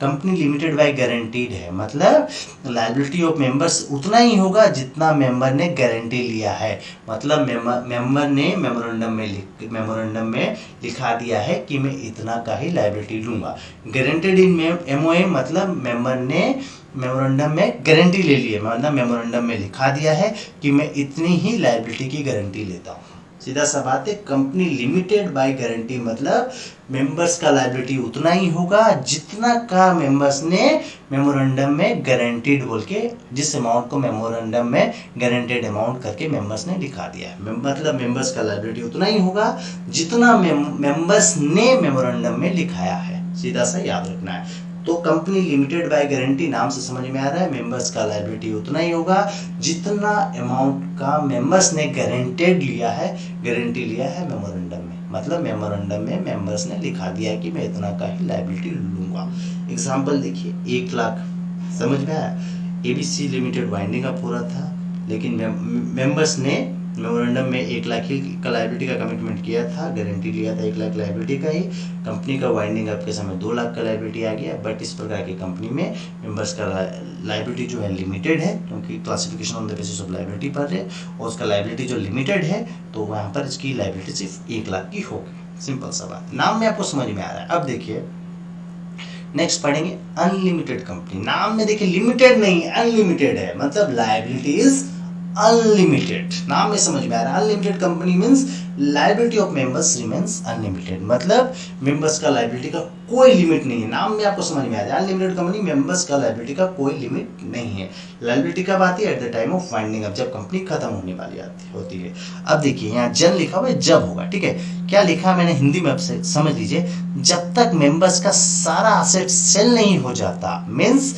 कंपनी लिमिटेड बाय गारंटीड है। मतलब लाइबिलिटी ऑफ मेंबर्स उतना ही होगा जितना मेंबर ने गारंटी लिया है। मतलब मेंबर ने मेमोरेंडम में लिखा दिया है कि मैं इतना का ही लाइबिलिटी लूंगा। गारंटीड इन एमओए मतलब मेंबर ने मेमोरेंडम में गारंटी ले ली है, मतलब मेमोरेंडम में लिखा दिया है कि मैं इतनी ही लाइबिलिटी की गारंटी लेता हूँ। सीधा सा बात है, कंपनी लिमिटेड बाय गारंटी मतलब मेंबर्स का लाइबिलिटी उतना ही होगा जितना का मेंबर्स ने मेमोरेंडम में गारंटीड बोल के, जिस अमाउंट को मेमोरेंडम में गारंटेड अमाउंट करके मेंबर्स ने लिखा दिया है। मतलब मेंबर्स का लाइबिलिटी उतना ही होगा जितना मेंबर्स ने मेमोरेंडम में लिखाया है। सीधा सा याद रखना है। तो कंपनी लिमिटेड बाय गारंटी नाम से समझ में आ रहा है, मेंबर्स का लायबिलिटी उतना ही होगा जितना अमाउंट का मेंबर्स ने गारंटेड लिया है, गारंटी लिया है मेमोरेंडम में। मतलब मेमोरेंडम में मेंबर्स ने लिखा दिया कि मैं इतना का ही लायबिलिटी लूंगा। एग्जांपल देखिए, 1 लाख समझ में आया। एबीसी लिमिटेड वाइंडिंग अप हो रहा था, लेकिन मेंबर्स ने मेमोरेंडम में 1 लाख की लायबिलिटी का कमिटमेंट किया था, गारंटी लिया था 1 लाख लायबिलिटी का ही। कंपनी का वाइंडिंग अप के समय 2 लाख का लायबिलिटी आ गया। बट इस प्रकार की कंपनी में मेंबर्स का लायबिलिटी जो है लिमिटेड है, क्योंकि classification on the basis of liability पर है और उसका लायबिलिटी जो लिमिटेड है, तो वहाँ पर इसकी लायबिलिटी सिर्फ 1 लाख की होगी। सिंपल सा बात, नाम में आपको समझ में आ रहा है। अब देखिए नेक्स्ट पढ़ेंगे अनलिमिटेड कंपनी। नाम में देखिए लिमिटेड नहीं है, अनलिमिटेड है, मतलब लायबिलिटी इज अनलिमिटेड। नाम में समझ में आ रहा है। Unlimited company means liability of members remains unlimited, मतलब मेंबर्स का लायबिलिटी का कोई लिमिट नहीं है। नाम में आपको समझ में आ रहा है, अनलिमिटेड कंपनी, मेंबर्स का लायबिलिटी का कोई लिमिट नहीं है। लायबिलिटी कब आती है? Eight the time of winding up, जब कंपनी खत्म होने वाली होती है। अब देखिए यहाँ जन लिखा हुआ है, जब होगा, ठीक है। क्या लिखा है मैंने हिंदी में, आपसे समझ लीजिए। जब तक मेंबर्स का सारा असेट सेल नहीं हो जाता, मींस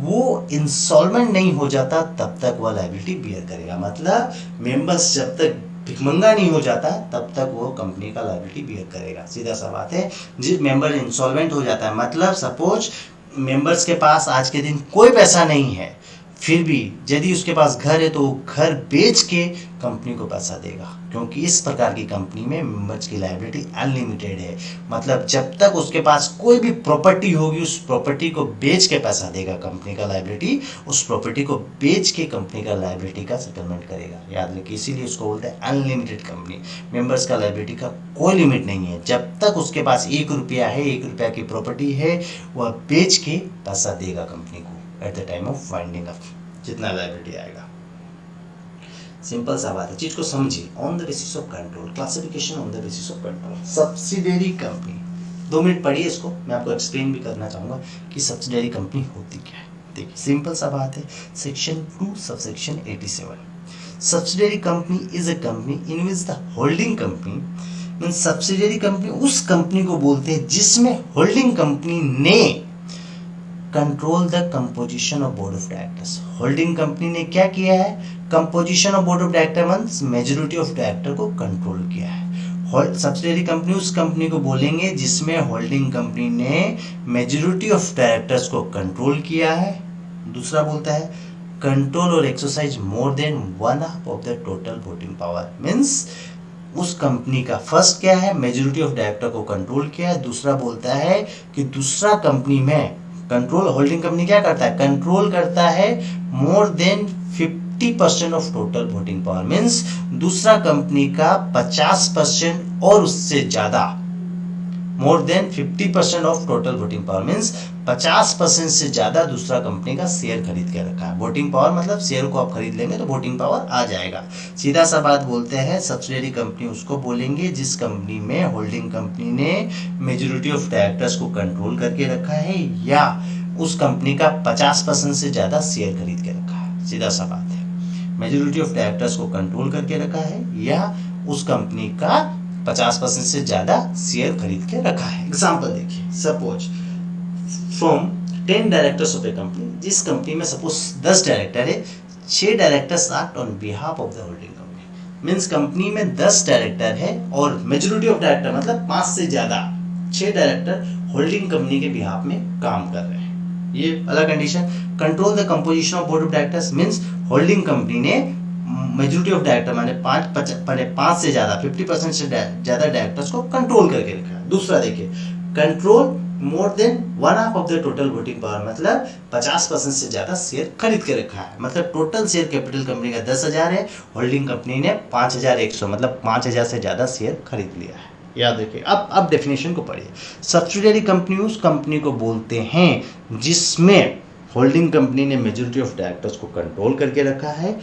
वो इंसॉल्वेंट नहीं हो जाता, तब तक वह लायबिलिटी बियर करेगा। मतलब मेंबर्स जब तक भिखमंगा नहीं हो जाता तब तक वो कंपनी का लायबिलिटी बियर करेगा। सीधा सा बात है। जिस मेंबर इंसॉल्वेंट हो जाता है, मतलब सपोज मेंबर्स के पास आज के दिन कोई पैसा नहीं है, फिर भी यदि उसके पास घर है तो वो घर बेच के कंपनी को पैसा देगा, क्योंकि इस प्रकार की कंपनी में मेंबर्स की लायबिलिटी अनलिमिटेड है। मतलब जब तक उसके पास कोई भी प्रॉपर्टी होगी, उस प्रॉपर्टी को बेच के पैसा देगा कंपनी का लायबिलिटी, उस प्रॉपर्टी को बेच के कंपनी का लायबिलिटी का सेटलमेंट करेगा। याद रखिए, इसीलिए उसको बोलते हैं अनलिमिटेड कंपनी। मेंबर्स का लायबिलिटी का कोई लिमिट नहीं है। जब तक उसके पास 1 रुपया है, 1 रुपया की प्रॉपर्टी है, वह बेच के पैसा देगा कंपनी को eight the time of winding up, जितना लायबिलिटी आएगा। सिंपल सा बात है, चीज को समझिए। On the basis of control, classification on the basis of control. Subsidiary company, 2 minute पढ़िए इसको, मैं आपको एक्सप्लेन भी करना चाहूंगा कि सब्सिडियरी कंपनी होती क्या है। देखिए सिंपल सा बात है, section 2 subsection 87। Subsidiary company is a company in which the holding company mean, subsidiary company उस कंपनी को बोलते हैं जिसमें होल्डिंग कंपनी ने control the composition of board of directors. Holding company ने क्या किया है? Composition of board of director means majority of director को कंट्रोल किया है। सब्सिडियरी कंपनी उस कंपनी को बोलेंगे जिसमें होल्डिंग कंपनी ने मेजॉरिटी ऑफ डायरेक्टर्स को कंट्रोल किया है। दूसरा बोलता है कंट्रोल और exercise more than 1/2 of the total voting power. Means उस कंपनी का फर्स्ट क्या है? मेजॉरिटी ऑफ डायरेक्टर को कंट्रोल किया है। दूसरा बोलता है कि दूसरा कंपनी में कंट्रोल, होल्डिंग कंपनी क्या करता है? कंट्रोल करता है more than 50% of total voting power. Means दूसरा कंपनी का 50% और उससे ज्यादा, more than 50% of total voting power means 50% से ज्यादा दूसरा कंपनी का शेयर खरीद के रखा है। वोटिंग पावर मतलब शेयर को आप खरीद लेंगे तो वोटिंग पावर आ जाएगा। सीधा सा बात बोलते हैं, सब्सिडियरी कंपनी उसको बोलेंगे जिस कंपनी में होल्डिंग कंपनी ने मेजॉरिटी ऑफ डायरेक्टर्स को कंट्रोल करके रखा है, या उस कंपनी का 50% से ज्यादा शेयर खरीद के रखा है। सीधा सा बात है, मेजॉरिटी ऑफ डायरेक्टर्स को कंट्रोल करके रखा है या उस कंपनी का 50% से ज्यादा शेयर खरीद के रखा है। एग्जांपल देखिए, suppose from 10 directors of A company, जिस कंपनी में सपोज 10 डायरेक्टर है, 6 directors act on behalf of the holding company. Means company में 10 डायरेक्टर है और मेजॉरिटी ऑफ डायरेक्टर मतलब 5 से ज्यादा, 6 डायरेक्टर होल्डिंग कंपनी के बिहाफ में काम कर रहे हैं। ये अलग condition. Control the composition of board of directors means holding company ने मेजॉरिटी ऑफ डायरेक्टर माने 5 से ज्यादा 50% से ज्यादा डायरेक्टर्स को कंट्रोल करके रखा है। दूसरा देखिए, control more than 1/2 of the total voting power, मतलब 50% से ज्यादा शेयर खरीद के रखा है। मतलब टोटल शेयर कैपिटल कंपनी का 10,000 है, होल्डिंग कंपनी ने 5,100 मतलब 5,000 से ज्यादा शेयर खरीद लिया है। याद रखिए। अब डेफिनेशन को पढ़िए। सब्सिडियरी कंपनी उस कंपनी को बोलते हैं जिसमें होल्डिंग कंपनी ने मेजॉरिटी ऑफ डायरेक्टर्स को कंट्रोल करके रखा है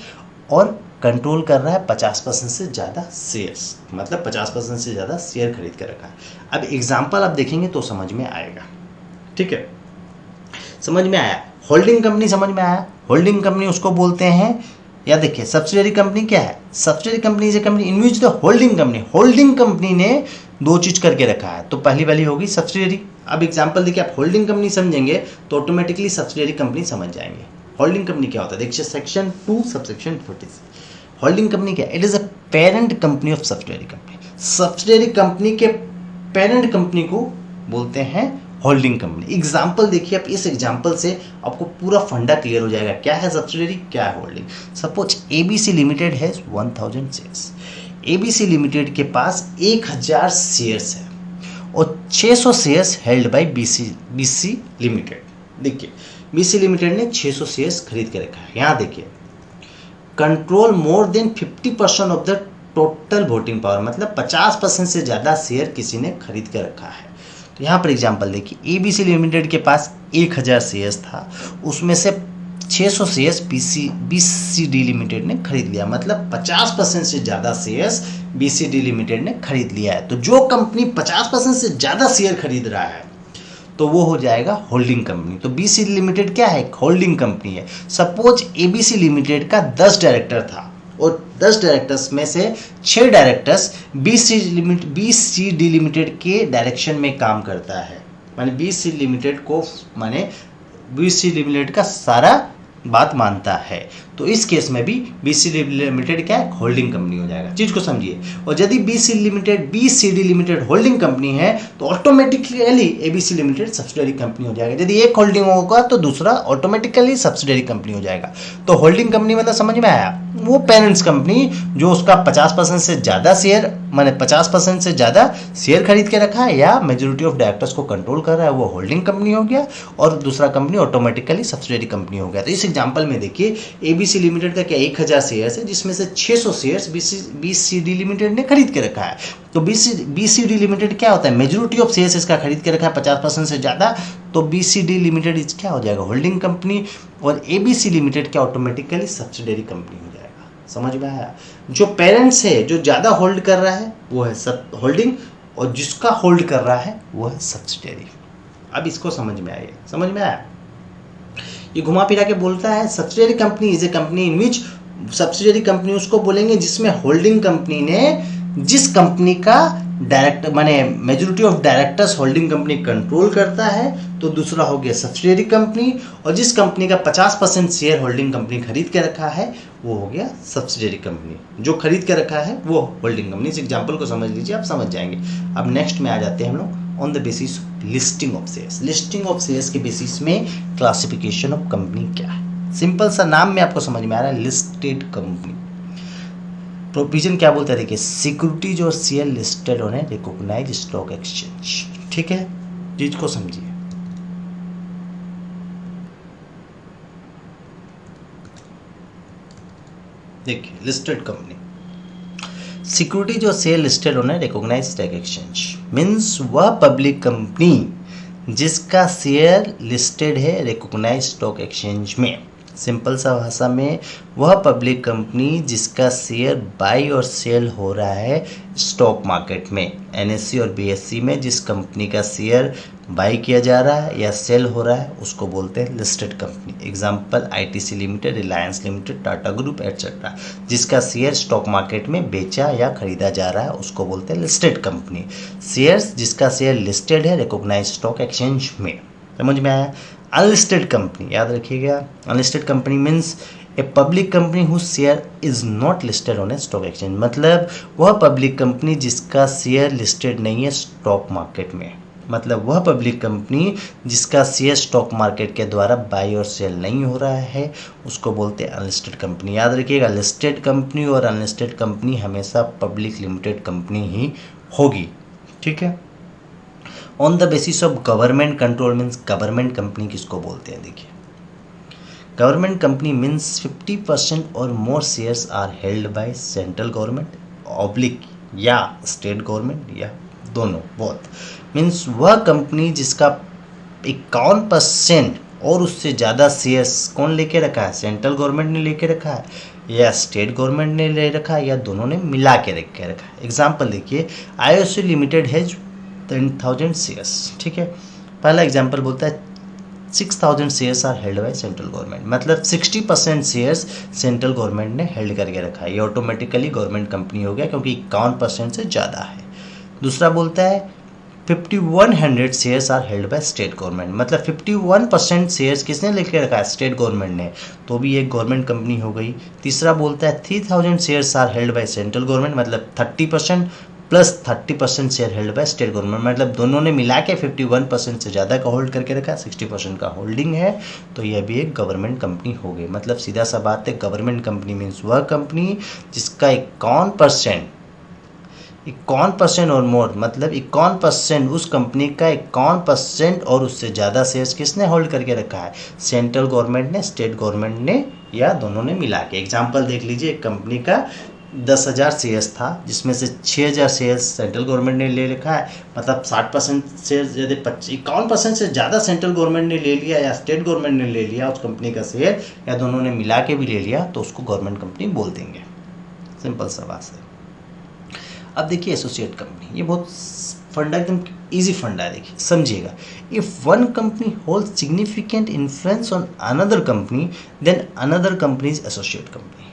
और कंट्रोल कर रहा है 50% से ज़्यादा शेयर्स, मतलब 50% से ज़्यादा शेयर खरीद कर रखा है। अब एग्जाम्पल आप देखेंगे तो समझ में आएगा। ठीक है, समझ में आया? होल्डिंग कंपनी समझ में आया? होल्डिंग कंपनी उसको बोलते हैं, या देखिए सब्सिडियरी कंपनी क्या है? Subsidiary company is a company in which the holding company, holding company ने दो चीज करके रखा है, तो पहली वाली होगी सब्सिडियरी। अब एग्जांपल देखिए, आप होल्डिंग कंपनी समझेंगे तो ऑटोमेटिकली सब्सिडियरी कंपनी समझ जाएंगे। होल्डिंग कंपनी क्या होता है? देखिए सेक्शन 2 सबसेक्शन 46, होल्डिंग कंपनी क्या? It is a parent company of subsidiary company. Subsidiary company के पेरेंट कंपनी को बोलते हैं होल्डिंग कंपनी। एग्जाम्पल देखिए, आप इस एग्जाम्पल से आपको पूरा फंडा क्लियर हो जाएगा, क्या है सब्सिडियरी, क्या है होल्डिंग। सपोज एबीसी लिमिटेड है 1000 शेयर्स। एबीसी लिमिटेड के पास 1000 शेयर्स है और 600 shares held bye BC limited. देखिए बीसी लिमिटेड ने 600 शेयर्स खरीद के रखा है। यहाँ देखिए, control more than 50% of the total voting power, मतलब 50% से ज़्यादा शेयर किसी ने खरीद के रखा है। तो यहाँ पर एग्जांपल देखिए, एबीसी लिमिटेड के पास 1000 शेयर्स था, उसमें से 600 शेयर्स बीसीडी लिमिटेड ने खरीद लिया, मतलब 50% से ज़्यादा शेयर्स बीसीडी लिमिटेड ने खरीद लिया है। तो जो कंपनी 50% से ज़्यादा शेयर खरीद रहा है तो वो हो जाएगा होल्डिंग कंपनी। तो बीसीडी लिमिटेड क्या है? होल्डिंग कंपनी है। सपोज एबीसी लिमिटेड का 10 डायरेक्टर था और 10 डायरेक्टर्स में से 6 डायरेक्टर्स बीसीडी लिमिटेड के डायरेक्शन में काम करता है, माने बीसी लिमिटेड को, माने बीसी लिमिटेड का सारा बात मानता है। तो इस केस में भी बीसी लिमिटेड क्या है? होल्डिंग कंपनी हो जाएगा। चीज को समझिए। और यदि बीसीडी लिमिटेड होल्डिंग कंपनी है तो automatically ABC limited subsidiary company हो जाएगा। यदि एक होल्डिंग होगा तो दूसरा ऑटोमेटिकली सब्सिडियरी कंपनी हो जाएगा। तो होल्डिंग कंपनी मतलब समझ में आया? वो पेरेंट्स कंपनी जो उसका 50% से ज़्यादा शेयर, माने 50% से ज़्यादा शेयर खरीद के रखा है या मेजोरिटी ऑफ डायरेक्टर्स को कंट्रोल कर रहा है, वो होल्डिंग कंपनी हो गया। और दूसरा कंपनी ऑटोमेटिकली सब्सिडियरी कंपनी हो गया। तो इस एग्जांपल में देखिए, एबीसी लिमिटेड का क्या 1000 शेयर्स है, जिसमें से 600 शेयर्स बीसीडी लिमिटेड ने खरीद के रखा है। तो बीसीडी लिमिटेड क्या होता है? मेजोरिटी ऑफ शेयर्स इसका खरीद के रखा है 50% से ज़्यादा, तो बीसीडी लिमिटेड क्या हो जाएगा? Holding company. और एबीसी लिमिटेड क्या ऑटोमेटिकली सब्सिडियरी कंपनी हो जाएगा। समझ में आया? जो पेरेंट्स है, जो ज़्यादा होल्ड कर रहा है वो है होल्डिंग, और जिसका होल्ड कर रहा है वो है सब्सिडियरी। अब इसको समझ में आया? समझ में आया? ये घुमा फिरा के बोलता है subsidiary company is a company in which, subsidiary company उसको बोलेंगे जिसमें होल्डिंग कंपनी ने जिस कंपनी का डायरेक्टर, माने majority of directors holding company control करता है, तो दूसरा हो गया सब्सिडियरी कंपनी। और जिस कंपनी का 50% शेयर होल्डिंग कंपनी खरीद के रखा है वो हो गया सब्सिडियरी कंपनी। जो खरीद के रखा है वो होल्डिंग कंपनी। इस एग्जाम्पल को समझ लीजिए, आप समझ जाएंगे। अब नेक्स्ट में आ जाते हैं हम लोग on the basis listing of shares. Listing of shares के बेसिस में क्लासिफिकेशन ऑफ कंपनी क्या है। सिंपल सा नाम में आपको समझ में आ रहा है, लिस्टेड कंपनी। प्रोविजन क्या बोलते हैं? देखिए, सिक्योरिटीज और share listed on a recognised stock exchange. ठीक है, चीज को समझिए। देखिए, लिस्टेड कंपनी, सिक्योरिटीज और share listed on a recognised stock exchange means वह पब्लिक कंपनी जिसका शेयर लिस्टेड है रिकॉग्नाइज्ड स्टॉक एक्सचेंज में। सिंपल सा भाषा में, वह पब्लिक कंपनी जिसका शेयर बाई और सेल हो रहा है स्टॉक मार्केट में, एनएससी और बीएससी में जिस कंपनी का शेयर बाई किया जा रहा है या सेल हो रहा है उसको बोलते हैं listed company. Example ITC limited, Reliance limited, Tata group etcetera. जिसका शेयर स्टॉक मार्केट में बेचा या खरीदा जा रहा है उसको बोलते हैं लिस्टेड कंपनी। शेयर्स जिसका शेयर लिस्टेड है रिकॉग्नाइज्ड स्टॉक एक्सचेंज में। समझ में आया? अनलिस्टेड कंपनी, याद रखिएगा, unlisted company means a public company whose share is not listed on A stock exchange. मतलब वह पब्लिक कंपनी जिसका शेयर लिस्टेड नहीं है स्टॉक मार्केट में। मतलब वह पब्लिक कंपनी जिसका शेयर स्टॉक मार्केट के द्वारा बाई और सेल नहीं हो रहा है, उसको बोलते हैं अनलिस्टेड कंपनी। याद रखिएगा, लिस्टेड कंपनी और अनलिस्टेड कंपनी हमेशा पब्लिक लिमिटेड कंपनी ही होगी। ठीक है। On the basis of government control means government company किसको बोलते हैं? देखिए, government company means 50% or more shares are held by central government oblique या स्टेट गवर्नमेंट या दोनों, बोथ। मीन्स वह कंपनी जिसका 51% और उससे ज़्यादा शेयर्स कौन लेके रखा है? सेंट्रल गवर्नमेंट ने लेके रखा है या स्टेट गवर्नमेंट ने ले रखा है या दोनों ने मिला के रख के रखा है। एग्जाम्पल देखिए, IOC लिमिटेड हैज 10,000 शेयर्स। ठीक है। पहला एग्जाम्पल बोलता है 6,000 shares are held by central government, मतलब 60% शेयर्स सेंट्रल गवर्नमेंट ने हेल्ड करके रखा है। ये ऑटोमेटिकली गवर्नमेंट कंपनी हो गया क्योंकि 51% से ज़्यादा है। दूसरा बोलता है 5100 shares are held by state government, मतलब 51% शेयर्स किसने लेके रखा है? स्टेट गवर्नमेंट ने, तो भी एक गवर्नमेंट कंपनी हो गई। तीसरा बोलता है 3000 shares are held by central government, मतलब 30% plus 30% share held by state government, मतलब दोनों ने मिला के 51% से ज़्यादा का होल्ड करके रखा है, 60% का होल्डिंग है, तो यह भी एक गवर्नमेंट कंपनी हो गई। मतलब सीधा सा बात है, गवर्नमेंट कंपनी मीन्स वह कंपनी जिसका 51% और मोर, मतलब 51% उस कंपनी का 51% और उससे ज़्यादा शेयर्स किसने होल्ड करके रखा है? सेंट्रल गवर्नमेंट ने, स्टेट गवर्नमेंट ने या दोनों ने मिला के। एग्जाम्पल देख लीजिए, एक कंपनी का 10,000 शेयर्स था जिसमें से 6,000 शेयर्स सेंट्रल गवर्नमेंट ने ले रखा है, मतलब 60% शेयर्स, यदि 51% से ज़्यादा सेंट्रल गवर्नमेंट ने ले लिया या स्टेट गवर्नमेंट ने ले लिया उस कंपनी का शेयर, या दोनों ने मिला के भी ले लिया, तो उसको गवर्नमेंट कंपनी बोल देंगे। सिंपल सा बात है। अब देखिए एसोसिएट कंपनी, ये बहुत फंडा, एकदम इजी फंडा है। देखिए समझिएगा, if one company hold significant influence on another company then another company is associate company.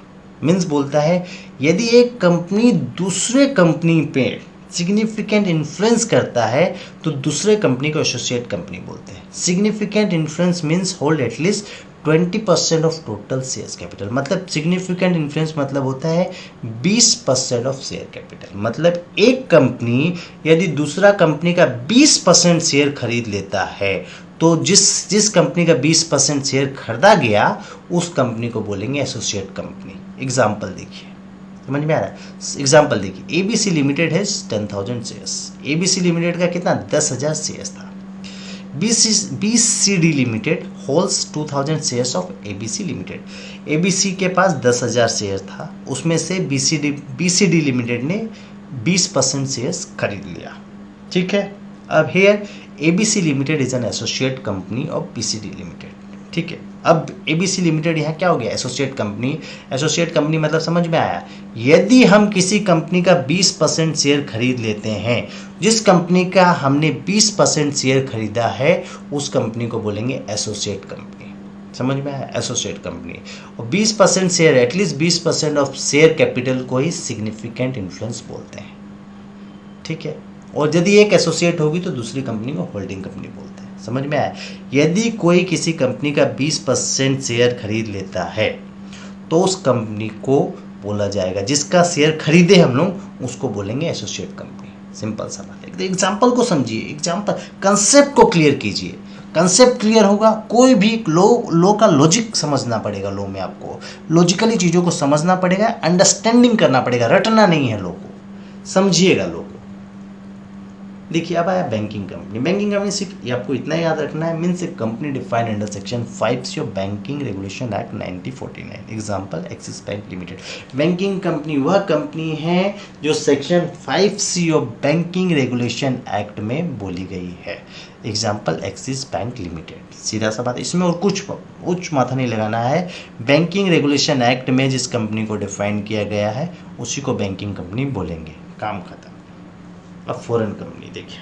Means बोलता है, यदि एक कंपनी दूसरे कंपनी पे सिग्निफिकेंट इन्फ्लुएंस करता है तो दूसरे कंपनी को एसोसिएट कंपनी बोलते हैं। Significant influence means hold at least 20% of total shares capital, मतलब सिग्निफिकेंट इन्फ्लुएंस मतलब होता है 20% ऑफ शेयर कैपिटल। मतलब एक कंपनी यदि दूसरा कंपनी का 20% शेयर खरीद लेता है तो जिस कंपनी का 20% शेयर खरीदा गया उस कंपनी को बोलेंगे एसोसिएट कंपनी। एग्जाम्पल देखिए, समझ में आ रहा है? एग्जाम्पल देखिए, ABC लिमिटेड है 10,000 शेयर्स। ABC लिमिटेड का कितना? 10,000 शेयर्स था। BCD limited holds 2,000 shares of ABC limited. ABC के पास 10,000 शेयर था, उसमें से BCD लिमिटेड ने 20% शेयर्स खरीद लिया। ठीक है। अब here ABC limited is an associate company of BCD limited. ठीक है। अब ABC लिमिटेड यहाँ क्या हो गया? Associate company. एसोसिएट कंपनी मतलब समझ में आया? यदि हम किसी कंपनी का 20% शेयर खरीद लेते हैं, जिस कंपनी का हमने 20% शेयर खरीदा है उस कंपनी को बोलेंगे एसोसिएट कंपनी। समझ में आया? Associate company. और 20% share, at least 20% of share capital को ही सिग्निफिकेंट इन्फ्लुएंस बोलते हैं। ठीक है। और यदि एक एसोसिएट होगी तो दूसरी कंपनी को होल्डिंग कंपनी बोलते हैं। समझ में आया? यदि कोई किसी कंपनी का 20% शेयर खरीद लेता है तो उस कंपनी को बोला जाएगा, जिसका शेयर खरीदे हम लोग उसको बोलेंगे एसोसिएट कंपनी। सिंपल सा बात है। एग्जाम्पल को समझिए, एग्जाम्पल कंसेप्ट को क्लियर कीजिए। कंसेप्ट क्लियर होगा, कोई भी लो का लॉजिक समझना पड़ेगा। लो में आपको लॉजिकली चीज़ों को समझना पड़ेगा, अंडरस्टैंडिंग करना पड़ेगा, रटना नहीं है लो को। समझिएगा लो को। देखिए अब आया बैंकिंग कंपनी। बैंकिंग कंपनी सिर्फ ये आपको इतना याद रखना है, means A company defined under section 5C of banking regulation act 1949। Example axis bank limited. Banking company वह कंपनी है जो section 5C of banking regulation act में बोली गई है। Example axis bank limited. सीधा सा बात, इसमें और कुछ उच्च माथा नहीं लगाना है। बैंकिंग रेगुलेशन एक्ट में जिस कंपनी को डिफाइन किया गया है उसी को बैंकिंग कंपनी बोलेंगे। काम खत्म। अब फॉरेन कंपनी देखिए,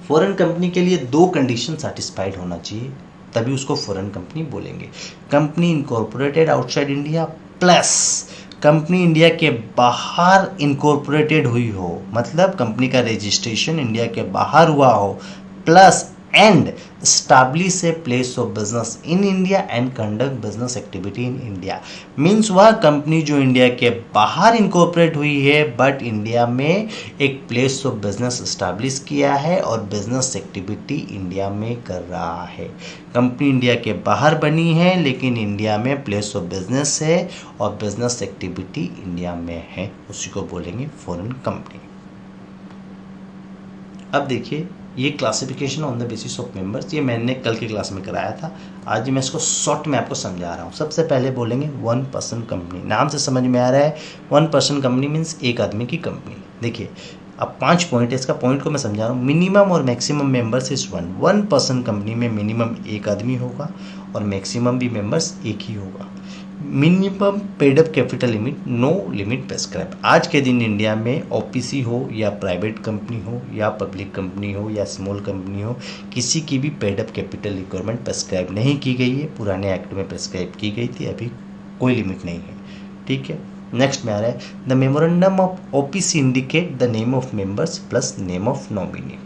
फॉरेन कंपनी के लिए 2 कंडीशन सेटिस्फाइड होना चाहिए, तभी उसको फॉरेन कंपनी बोलेंगे। Company incorporated outside India, plus company India के बाहर इनकॉर्पोरेटेड हुई हो, मतलब कंपनी का रजिस्ट्रेशन इंडिया के बाहर हुआ हो, plus and establish a place of business in India and conduct business activity in India। Means वह कंपनी जो इंडिया के बाहर इनकॉर्पोरेट हुई है बट इंडिया में एक प्लेस ऑफ बिजनेस इस्टेब्लिश किया है और बिजनेस एक्टिविटी इंडिया में कर रहा है। कंपनी इंडिया के बाहर बनी है लेकिन इंडिया में प्लेस ऑफ बिजनेस है और बिजनेस एक्टिविटी इंडिया में है, उसी को बोलेंगे फॉरेन कंपनी। अब देखिए ये classification on the basis of members, ये मैंने कल की क्लास में कराया था, आज मैं इसको शॉर्ट में आपको समझा रहा हूँ। सबसे पहले बोलेंगे वन पर्सन कंपनी। नाम से समझ में आ रहा है वन पर्सन कंपनी मीन्स एक आदमी की कंपनी। देखिए अब 5 पॉइंट है, इसका पॉइंट को मैं समझा रहा हूँ। मिनिमम और maximum members is one person company में मिनिमम एक आदमी होगा और मैक्सिमम भी मेंबर्स एक ही होगा। Minimum paid up capital limit, no limit prescribe. आज के दिन इंडिया में ओपीसी हो या प्राइवेट कंपनी हो या पब्लिक कंपनी हो या स्मॉल कंपनी हो, किसी की भी paid up capital requirement prescribe नहीं की गई है। पुराने एक्ट में प्रेस्क्राइब की गई थी, अभी कोई लिमिट नहीं है। ठीक है, नेक्स्ट में आ रहा है the memorandum of OPC indicate the name of members plus name of nominee.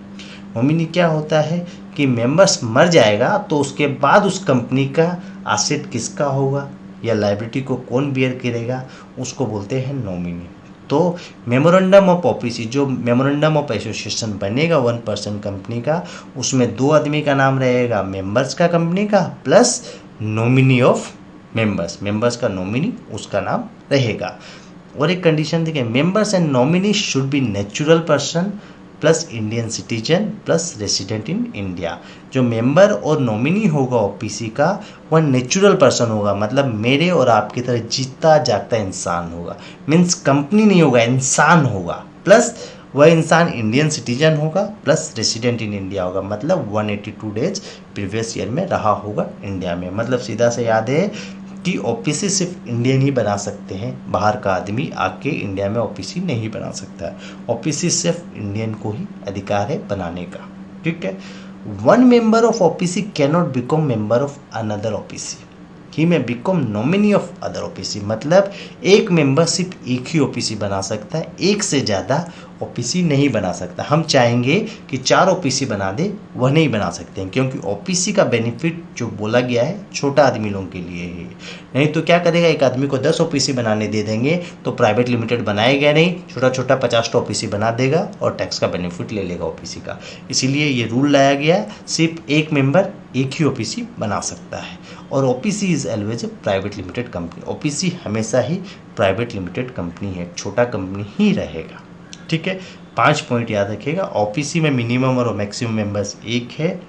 Nominee क्या होता है कि मेंबर्स मर जाएगा तो उसके बाद उस कंपनी का एसेट किसका होगा या लायबिलिटी को कौन बियर करेगा, उसको बोलते हैं नॉमिनी। तो मेमोरेंडम ऑफ ओपीसी, जो मेमोरेंडम ऑफ एसोसिएशन बनेगा वन पर्सन कंपनी का, उसमें 2 आदमी का नाम रहेगा मेंबर्स का कंपनी का plus nominee of members, members का नॉमिनी उसका नाम रहेगा। और एक कंडीशन देखिए, members and nominee should be natural person plus Indian citizen plus resident in India. जो मेंबर और नॉमिनी होगा ओपीसी का वह नेचुरल पर्सन होगा, मतलब मेरे और आपकी तरह जीता जागता इंसान होगा। मीन्स कंपनी नहीं होगा, इंसान होगा, प्लस वह इंसान इंडियन सिटीजन होगा प्लस रेसिडेंट इन इंडिया होगा, मतलब 182 डेज प्रीवियस ईयर में रहा होगा इंडिया में। मतलब सीधा से याद है कि ओपीसी सिर्फ इंडियन ही बना सकते हैं, बाहर का आदमी आके इंडिया में ओपीसी नहीं बना सकता है। ओपीसी सिर्फ इंडियन को ही अधिकार है बनाने का। ठीक है, one member of OPC can not become member of another OPC, he may become nominee of other OPC. मतलब एक मेंबर सिर्फ एक ही ओपीसी बना सकता है, एक से ज़्यादा ओपीसी नहीं बना सकता। हम चाहेंगे कि 4 ओपीसी बना दे, वह नहीं बना सकते हैं, क्योंकि ओपीसी का बेनिफिट जो बोला गया है छोटा आदमी लोगों के लिए है। नहीं तो क्या करेगा, एक आदमी को 10 ओपीसी बनाने दे देंगे तो प्राइवेट लिमिटेड बनाएगा नहीं, छोटा छोटा 50 ओपीसी बना देगा और टैक्स का बेनिफिट ले लेगा ओपीसी का। इसीलिए ये रूल लाया गया है, सिर्फ एक मेंबर एक ही ओपीसी बना सकता है। और OPC is always a private limited company. OPC हमेशा ही प्राइवेट लिमिटेड कंपनी है, छोटा कंपनी ही रहेगा। ठीक है, 5 पॉइंट याद रखिएगा। ओपीसी में मिनिमम और मैक्सिमम मेंबर्स एक है।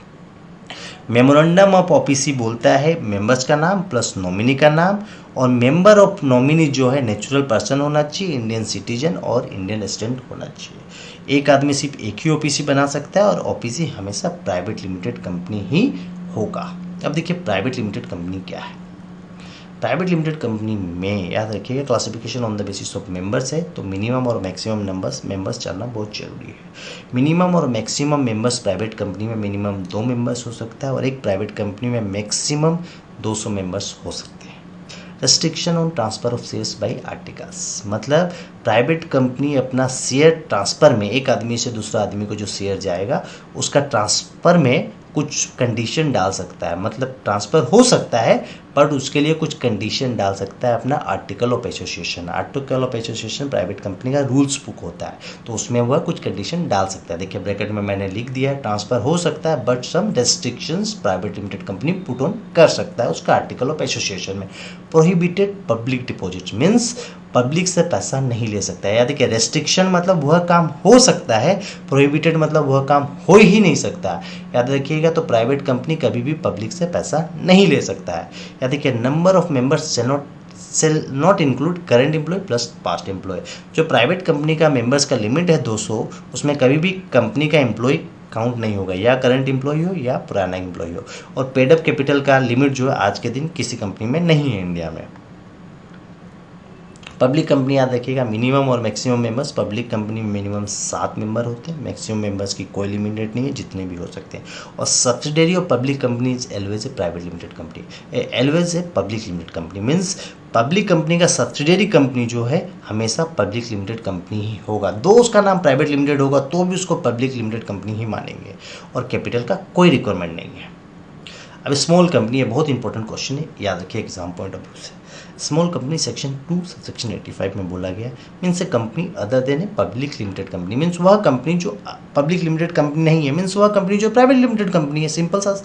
मेमोरेंडम ऑफ ओपीसी बोलता है मेंबर्स का नाम प्लस नॉमिनी का नाम, और मेंबर ऑफ नॉमिनी जो है नेचुरल पर्सन होना चाहिए, इंडियन सिटीजन और इंडियन रेजिडेंट होना चाहिए। एक आदमी सिर्फ एक ही ओपीसी बना सकता है और ओपीसी हमेशा प्राइवेट लिमिटेड कंपनी ही होगा। अब देखिए प्राइवेट लिमिटेड कंपनी क्या है। प्राइवेट लिमिटेड कंपनी में याद रखिएगा classification on the basis of members है, तो मिनिमम और मैक्सिमम मेंबर्स जानना बहुत जरूरी है। मिनिमम और मैक्सिमम मेंबर्स प्राइवेट कंपनी में मिनिमम 2 मेंबर्स हो सकता है और एक प्राइवेट कंपनी में मैक्सिमम 200 मेंबर्स हो सकते हैं। Restriction on transfer of shares by articles, मतलब प्राइवेट कंपनी अपना शेयर ट्रांसफ़र में, एक आदमी से दूसरा आदमी को जो शेयर जाएगा उसका ट्रांसफ़र में कुछ कंडीशन डाल सकता है। मतलब ट्रांसफ़र हो सकता है बट उसके लिए कुछ कंडीशन डाल सकता है अपना article of association. Article of association private company का रूल्स बुक होता है, तो उसमें वह कुछ कंडीशन डाल सकता है। देखिए ब्रैकेट में मैंने लिख दिया है, ट्रांसफ़र हो सकता है but some restrictions private limited company put on कर सकता है उसका आर्टिकल ऑफ एसोसिएशन में। Prohibited public deposit means public से पैसा नहीं ले सकता है। या देखिए रेस्ट्रिक्शन मतलब वह काम हो सकता है, प्रोहिबिटेड मतलब वह काम हो ही नहीं सकता। याद रखिएगा, तो प्राइवेट कंपनी कभी भी पब्लिक से पैसा नहीं ले सकता है। या देखिए number of members shall not include current employ plus past employ. जो प्राइवेट कंपनी का मेंबर्स का लिमिट है 200, उसमें कभी भी कंपनी का एम्प्लॉय काउंट नहीं होगा, या करंट एम्प्लॉय हो या पुराना एम्प्लॉय हो। और पेड अप कैपिटल का लिमिट जो है आज के दिन किसी कंपनी में नहीं है इंडिया में। पब्लिक कंपनी याद रखिएगा, मिनिमम और मैक्सिमम मेंबर्स, पब्लिक कंपनी में मिनिमम 7 मेंबर होते हैं, मैक्सिमम मेंबर्स की कोई लिमिटेड नहीं है, जितने भी हो सकते हैं। और subsidiary of public company is always a private limited company, always a public limited company means public company का सब्सिडियरी कंपनी जो है हमेशा पब्लिक लिमिटेड कंपनी ही होगा। दो उसका नाम प्राइवेट लिमिटेड होगा तो भी उसको पब्लिक लिमिटेड कंपनी ही मानेंगे और कैपिटल का कोई रिक्वायरमेंट नहीं है। अब स्मॉल कंपनी है, बहुत इंपॉर्टेंट क्वेश्चन है, याद रखिए एग्जाम पॉइंट ऑफ व्यू से। स्मॉल कंपनी सेक्शन 2 सेक्शन 85 में बोला गया means A company other then a public limited company, means वह कंपनी जो पब्लिक लिमिटेड कंपनी नहीं है, मीन्स वह कंपनी जो प्राइवेट लिमिटेड कंपनी है। सिंपल सा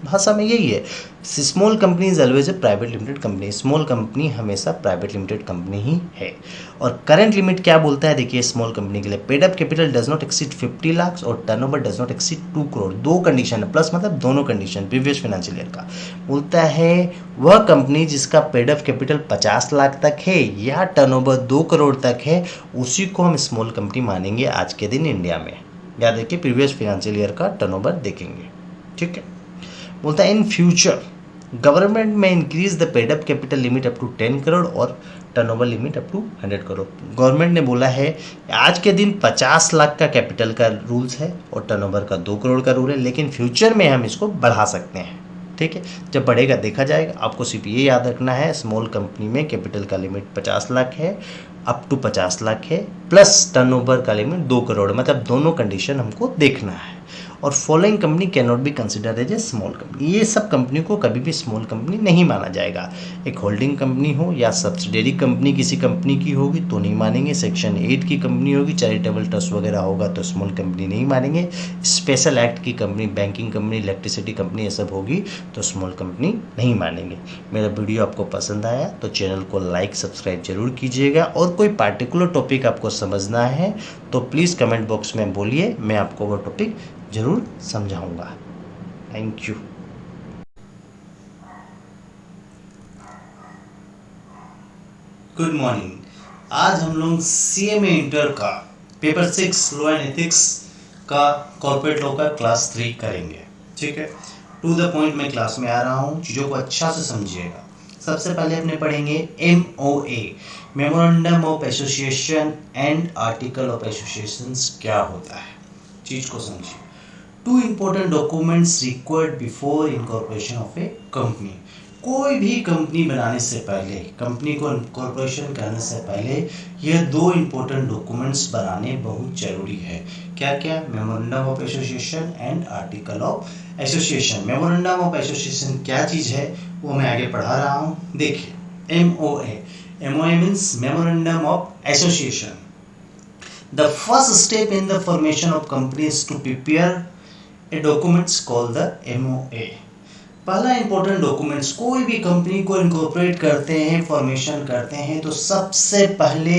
भाषा में यही है। Small company is always a private limited company. Small company हमेशा प्राइवेट लिमिटेड कंपनी ही है। और करंट लिमिट क्या बोलता है, देखिए स्मॉल कंपनी के लिए paid up capital does not exceed 50 lakh और turnover does not exceed 2 crore. दो कंडीशन है, प्लस मतलब दोनों कंडीशन प्रीवियस फाइनेंशियल ईयर का बोलता है वह कंपनी जिसका पेड अप कैपिटल 50 लाख तक है या टर्नओवर 2 करोड़ तक है उसी को हम स्मॉल कंपनी मानेंगे आज के दिन इंडिया में। याद रखिए प्रीवियस फाइनेंशियल ईयर का टर्नओवर देखेंगे, ठीक है। बोलता है इन फ्यूचर गवर्नमेंट में increase the paid up capital limit up to 10 crore और turnover limit up to 100 crore. Government ने बोला है आज के दिन 50 लाख का कैपिटल का रूल्स है और टर्नओवर का 2 करोड़ का रूल है, लेकिन फ्यूचर में हम इसको बढ़ा सकते हैं, ठीक है। जब बढ़ेगा देखा जाएगा। आपको सिर्फ ये याद रखना है स्मॉल कंपनी में कैपिटल का लिमिट 50 लाख है, अप टू 50 लाख है, प्लस टर्नओवर का लिमिट 2 करोड़, मतलब दोनों कंडीशन हमको देखना है। और following company can not be considered as a small company. ये सब कंपनी को कभी भी स्मॉल कंपनी नहीं माना जाएगा। एक होल्डिंग कंपनी हो या सब्सिडियरी कंपनी किसी कंपनी की होगी तो नहीं मानेंगे। सेक्शन 8 की कंपनी होगी, चैरिटेबल ट्रस्ट वगैरह होगा तो स्मॉल कंपनी नहीं मानेंगे। स्पेशल एक्ट की company, banking company, electricity company ये सब होगी तो स्मॉल कंपनी नहीं मानेंगे। मेरा वीडियो आपको पसंद आया तो चैनल को लाइक सब्सक्राइब जरूर कीजिएगा। और कोई पार्टिकुलर टॉपिक आपको समझना है तो प्लीज़ कमेंट बॉक्स में बोलिए, मैं आपको वो टॉपिक जरूर समझाऊंगा। Thank you. Good morning. आज हम लोग CMA इंटर का पेपर 6 लॉ एंड एथिक्स का कॉर्पोरेट लॉ का क्लास 3 करेंगे, ठीक है। टू द पॉइंट में क्लास में आ रहा हूँ, चीज़ों को अच्छा से समझिएगा। सबसे पहले अपने पढ़ेंगे MOA, memorandum of association and article of association क्या होता है, चीज़ को समझिए। 2 important documents required before incorporation of a company। कोई भी कंपनी बनाने से पहले, कंपनी को इनकॉर्पोरेशन करने से पहले यह 2 इम्पोर्टेंट डॉक्यूमेंट्स बनाने बहुत जरूरी है। क्या क्या? Memorandum of association and article of association. Memorandum of association क्या चीज़ है वो मैं आगे पढ़ा रहा हूँ। देखिए MOA means memorandum of association. The first step in the formation of company is to prepare a documents called the MOA। पहला इंपॉर्टेंट डॉक्यूमेंट्स, कोई भी कंपनी को इनकॉर्पोरेट करते हैं, फॉर्मेशन करते हैं तो सबसे पहले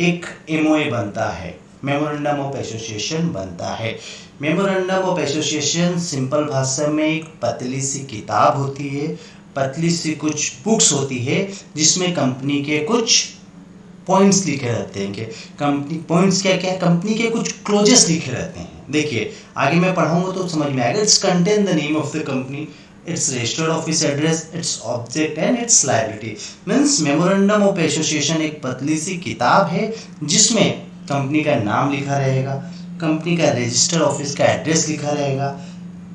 एक MOA बनता है, मेमोरेंडम ऑफ एसोसिएशन बनता है। मेमोरेंडम ऑफ एसोसिएशन सिंपल भाषा में एक पतली सी किताब होती है, पतली सी कुछ बुक्स होती है जिसमें कंपनी के कुछ पॉइंट्स लिखे रहते हैं। कि कंपनी पॉइंट्स क्या क्या, कंपनी के कुछ क्लोजेस लिखे रहते हैं। देखिए आगे मैं पढ़ाऊंगा तो समझ में आएगा। It's contain the name of the company, it's registered office address, its object and it's liability. Means memorandum of association एक पतली सी किताब है जिसमें कंपनी का नाम लिखा रहेगा, कंपनी का रजिस्टर्ड ऑफिस का एड्रेस लिखा रहेगा,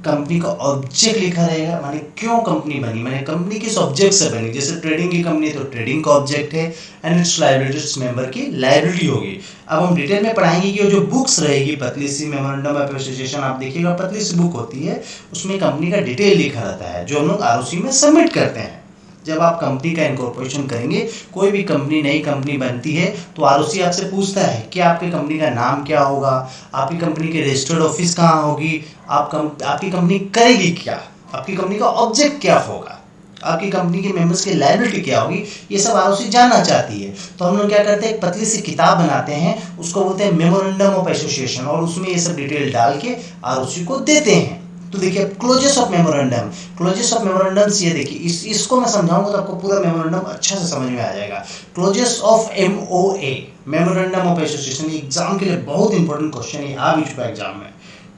कंपनी का ऑब्जेक्ट लिखा रहेगा, माने क्यों कंपनी बनी, माने कंपनी किस ऑब्जेक्ट से बनी। जैसे ट्रेडिंग की कंपनी तो ट्रेडिंग का ऑब्जेक्ट है, एंड इट्स लायबिलिटी मेंबर की लायबिलिटी होगी। अब हम डिटेल में पढ़ाएंगे कि जो बुक्स रहेगी पतली सी, मेमोरेंडम ऑफ एसोसिएशन आप देखिएगा पतली सी बुक होती है, उसमें कंपनी का डिटेल लिखा रहता है जो हम लोग ROC में सबमिट करते हैं। जब आप कंपनी का इनकॉर्पोरेशन करेंगे, कोई भी कंपनी नई कंपनी बनती है तो ROC आपसे पूछता है कि आपकी कंपनी का नाम क्या होगा, आपकी कंपनी की रजिस्टर्ड ऑफिस कहाँ होगी, आपकी कंपनी करेगी क्या, आपकी कंपनी का ऑब्जेक्ट क्या होगा, आपकी कंपनी के मेंबर्स की लायबिलिटी क्या होगी, ये सब ROC जानना चाहती है। तो हम लोग क्या करते हैं, एक पतली सी किताब बनाते हैं, उसको बोलते हैं मेमोरेंडम ऑफ एसोसिएशन, और उसमें ये सब डिटेल डाल के ROC को देते हैं। तो देखिए clauses of memorandum, clauses of memorandums ये देखिए, इसको मैं समझाऊंगा तो आपको पूरा मेमोरेंडम अच्छे से समझ में आ जाएगा। Clauses of MOA, memorandum of association, exam के लिए बहुत इंपॉर्टेंट क्वेश्चन है, आ भी चुका है एग्जाम में,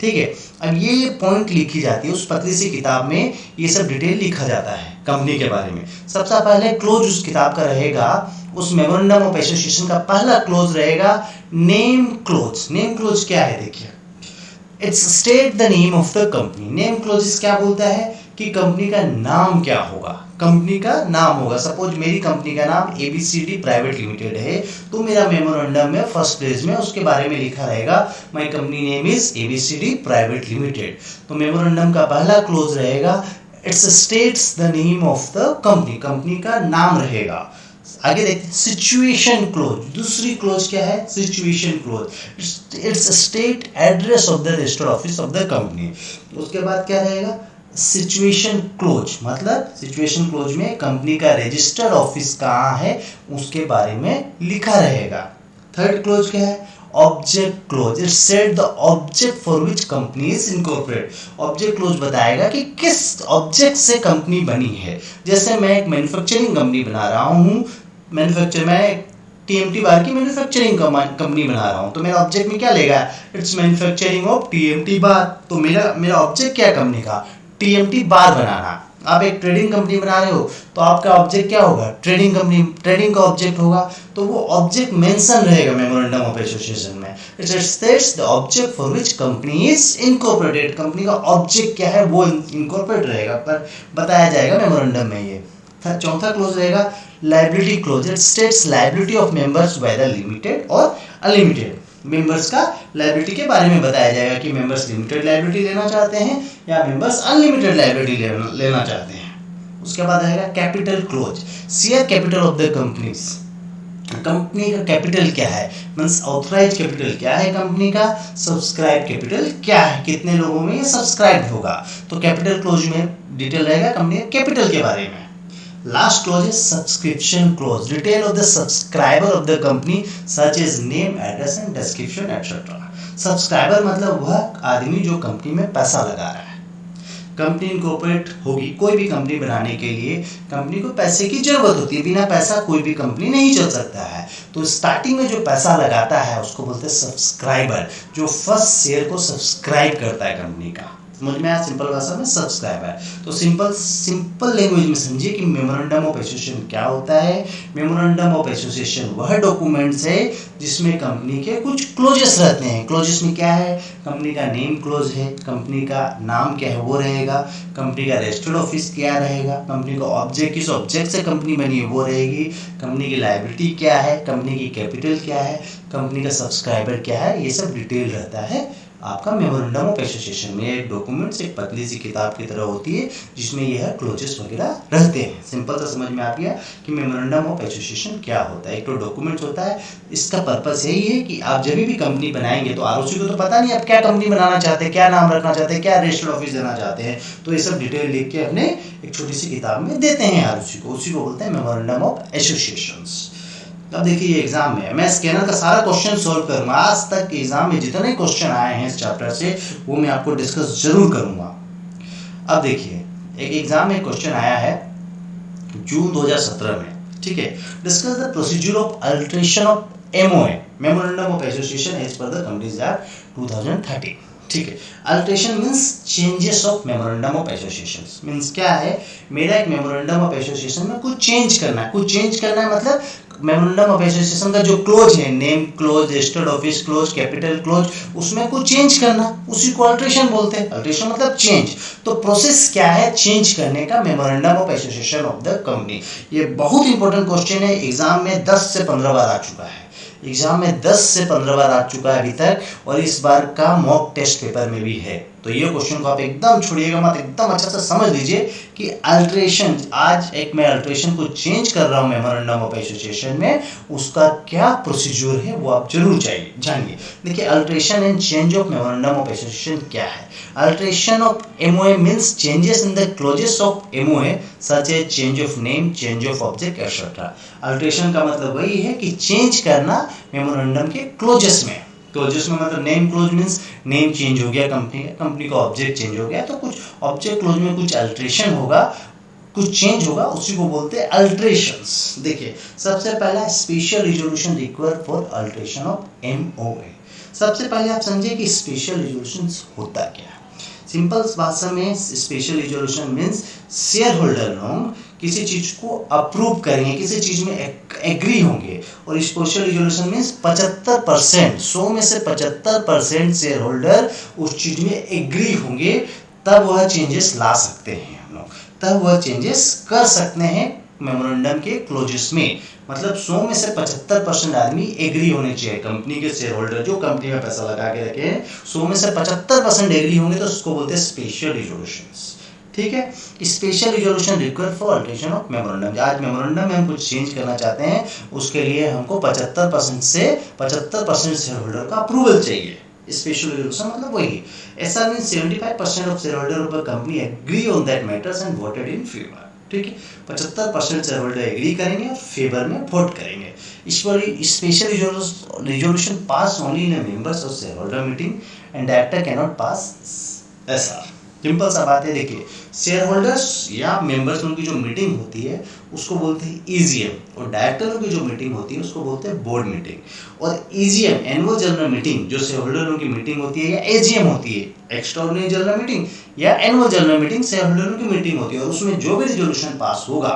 ठीक है। अब ये पॉइंट लिखी जाती है उस पतली सी किताब में, ये सब डिटेल लिखा जाता है कंपनी के बारे में। सबसे पहले क्लोज उस किताब का रहेगा, उस मेमोरेंडम ऑफ एसोसिएशन का पहला क्लोज रहेगा नेम क्लोज। नेम क्लोज क्या है देखिए, it's state the name of the company. Name close क्या बोलता है कि कंपनी का नाम क्या होगा। कंपनी का नाम होगा, सपोज मेरी कंपनी का नाम एबीसीडी प्राइवेट लिमिटेड है, तो मेरा मेमोरेंडम में फर्स्ट पेज में उसके बारे में लिखा रहेगा my company name is ABCD private limited. तो मेमोरेंडम का पहला क्लोज रहेगा its states the name of the company, company का नाम रहेगा। आगे देखते हैं सिचुएशन क्लोज, दूसरी क्लोज क्या है, situation close, it's state address of the registered office of the company. उसके बाद क्या रहेगा, सिचुएशन क्लोज, मतलब सिचुएशन क्लोज में कंपनी का रजिस्टर्ड ऑफिस कहाँ है उसके बारे में लिखा रहेगा। थर्ड क्लोज क्या है, object close, it set the object for which company is incorporate. Object close बताएगा कि किस ऑब्जेक्ट से कंपनी बनी है। जैसे मैं एक मैन्युफैक्चरिंग कंपनी बना रहा हूँ, मैं टीएमटी बार की मैन्युफैक्चरिंग कंपनी बना रहा हूँ, तो मेरा ऑब्जेक्ट में क्या लेगा, इट्स मैन्युफैक्चरिंग ऑफ टीएमटी बार। तो मेरा ऑब्जेक्ट क्या है कंपनी का, टीएमटी बार बनाना। आप एक ट्रेडिंग कंपनी बना रहे हो तो आपका ऑब्जेक्ट क्या होगा, ट्रेडिंग कंपनी, ट्रेडिंग का ऑब्जेक्ट होगा, तो वो ऑब्जेक्ट मेंशन रहेगा मेमोरेंडम ऑफ एसोसिएशन में। It states the object for which company is incorporated, company का ऑब्जेक्ट क्या है वो इनकॉर्पोरेट रहेगा, पर बताया जाएगा मेमोरेंडम में ये। चौथा क्लोज रहेगा liability clause, it states liability of members whether limited और अनलिमिटेड। मेंबर्स का लायबिलिटी के बारे में बताया जाएगा कि मेंबर्स लिमिटेड लायबिलिटी लेना चाहते हैं या मेंबर्स अनलिमिटेड लायबिलिटी लेना चाहते हैं। उसके बाद आएगा capital close, share capital of the companies, company का कैपिटल क्या है, मींस ऑथराइज कैपिटल क्या है कंपनी का, सब्सक्राइब कैपिटल क्या है, कितने लोगों में ये सब्सक्राइब होगा। तो कैपिटल क्लोज में डिटेल रहेगा कंपनी के कैपिटल के बारे में। Last clause is subscription clause. Detail of the subscriber of the company such as name, address and description etc. Subscriber मतलब वह आदमी जो कंपनी में पैसा लगा रहा है। कंपनी इनकॉर्पोरेट होगी, कोई भी कंपनी बनाने के लिए कंपनी को पैसे की जरूरत होती है, बिना पैसा कोई भी कंपनी नहीं चल सकता है। तो स्टार्टिंग में जो पैसा लगाता है उसको बोलते हैं सब्सक्राइबर, जो फर्स्ट शेयर को सब्सक्राइब करता है कंपनी का। समझ में आया, सिंपल भाषा में सब्सक्राइबर। तो सिंपल लैंग्वेज में समझिए कि मेमोरेंडम ऑफ एसोसिएशन क्या होता है। मेमोरेंडम ऑफ एसोसिएशन वह डॉक्यूमेंट्स है जिसमें कंपनी के कुछ क्लोजेस रहते हैं। क्लोजेस में क्या है, कंपनी का नेम क्लोज है, कंपनी का नाम क्या है वो रहेगा, कंपनी का रजिस्टर्ड ऑफिस क्या रहेगा, कंपनी का ऑब्जेक्ट किस ऑब्जेक्ट से कंपनी बनी है वो रहेगी, कंपनी की लायबिलिटी क्या है, कंपनी की कैपिटल क्या है, कंपनी का सब्सक्राइबर क्या है, ये सब डिटेल रहता है आपका मेमोरेंडम ऑफ एसोसिएशन में। एक डॉक्यूमेंट्स एक पतली सी किताब की तरह होती है जिसमें यह क्लोजेस वगैरह रहते हैं। सिंपल सा समझ में आ गया कि मेमोरेंडम ऑफ एसोसिएशन क्या होता है। एक तो डॉक्यूमेंट्स होता है, इसका पर्पस यही है कि आप जब भी कंपनी बनाएंगे तो आरओसी को तो पता नहीं आप क्या कंपनी बनाना चाहते हैं, क्या नाम रखना चाहते हैं, क्या रजिस्टर्ड ऑफिस देना चाहते हैं, तो ये सब डिटेल लिख के अपने एक छोटी सी किताब में देते हैं आरओसी को, उसी को बोलते हैं मेमोरेंडम ऑफ एसोसिएशन। अब देखिए ये एग्जाम में मैं स्कैनर का सारा क्वेश्चन सॉल्व करूंगा। आज तक एग्जाम में जितने क्वेश्चन आए हैं इस चैप्टर से वो मैं आपको डिस्कस जरूर करूंगा। अब देखिए एक एग्जाम में क्वेश्चन आया है जून 2017 में, ठीक है, discuss the procedure of alteration of MOA memorandum of association as per the companies act 2013। ठीक है, alteration means changes of memorandum of association. Means क्या है, मेरा एक मेमोरेंडम ऑफ एसोसिएशन में कुछ चेंज करना है, कुछ चेंज करना है मतलब मेमोरेंडम ऑफ एसोसिएशन का जो क्लोज है, name close, registered office close, capital close, उसमें कुछ चेंज करना, उसी को अल्टरेशन बोलते हैं। अल्टरेशन मतलब चेंज। तो प्रोसेस क्या है चेंज करने का memorandum of association of the company. ये बहुत इंपॉर्टेंट क्वेश्चन है, एग्जाम में 10 से 15 बार आ चुका है, एग्जाम में 10 से 15 बार आ चुका है अभी तक, और इस बार का मॉक टेस्ट पेपर में भी है। तो ये क्वेश्चन को आप एकदम छोड़िएगा मत, एकदम अच्छा से समझ लीजिए कि अल्टरेशन, आज एक मैं अल्टरेशन को चेंज कर रहा हूँ मेमोरेंडम ऑफ एसोसिएशन में, उसका क्या प्रोसीजर है वो आप जरूर जानिए। देखिए alteration and change of memorandum of association क्या है। Alteration of MOA means changes in the clauses of MOA such as change of name, change of object etcetera. Alteration का मतलब वही है कि चेंज करना मेमोरेंडम के क्लोजेस में। क्लोजेस में मतलब name close means name change हो गया कंपनी का ऑब्जेक्ट चेंज हो गया, तो कुछ ऑब्जेक्ट क्लोज में कुछ अल्टरेशन होगा, कुछ चेंज होगा, उसी को बोलते हैं अल्टरेशंस। देखिए सबसे पहला special resolution required for alteration of MOA. सबसे पहले आप समझिए कि स्पेशल रिजोल्यूशन होता क्या है। सिंपल भाषा में special resolution means share holder लोग किसी चीज को अप्रूव करेंगे, किसी चीज में एग्री होंगे, और स्पेशल रिजोल्यूशन मींस 75%, 100 में से 75% शेयर होल्डर उस चीज में एग्री होंगे, तब वह चेंजेस ला सकते हैं हम तब वह चेंजेस कर सकते हैं मेमोरेंडम के क्लोजेस में। मतलब 100 में से 75% आदमी एग्री होने चाहिए। कंपनी के शेयर होल्डर जो कंपनी में पैसा लगा के रखे हैं 100 में से 75% एग्री होंगे तो उसको बोलते हैं स्पेशल रिजोल्यूशंस। ठीक है, special resolution required for alteration of memorandum. आज मेमोरेंडम में हम कुछ चेंज करना चाहते हैं, उसके लिए हमको 75% से 75% शेयर होल्डर का अप्रूवल चाहिए। स्पेशल रिजोल्यूशन मतलब वही, ऐसा means 75% of share holder of the company agree on that matters and voted in favour. ठीक है, 75% शेयर होल्डर एग्री करेंगे और फेवर में वोट करेंगे। इस पर special resolution pass only in members of share holder meeting and director can not pass ऐसा। Simple सा बात है, देखिए शेयर होल्डर्स या मेंबर्स उनकी जो मीटिंग होती है उसको बोलते हैं ईजीएम, और डायरेक्टरों की जो मीटिंग होती है उसको बोलते हैं बोर्ड मीटिंग। और ईजीएम एनुअल जनरल मीटिंग जो शेयर होल्डरों की मीटिंग होती है या एजीएम होती है एक्स्ट्राऑर्डिनरी जनरल मीटिंग या एनुअल जनरल मीटिंग शेयर होल्डरों की मीटिंग होती है, और उसमें जो भी रिजोल्यूशन पास होगा,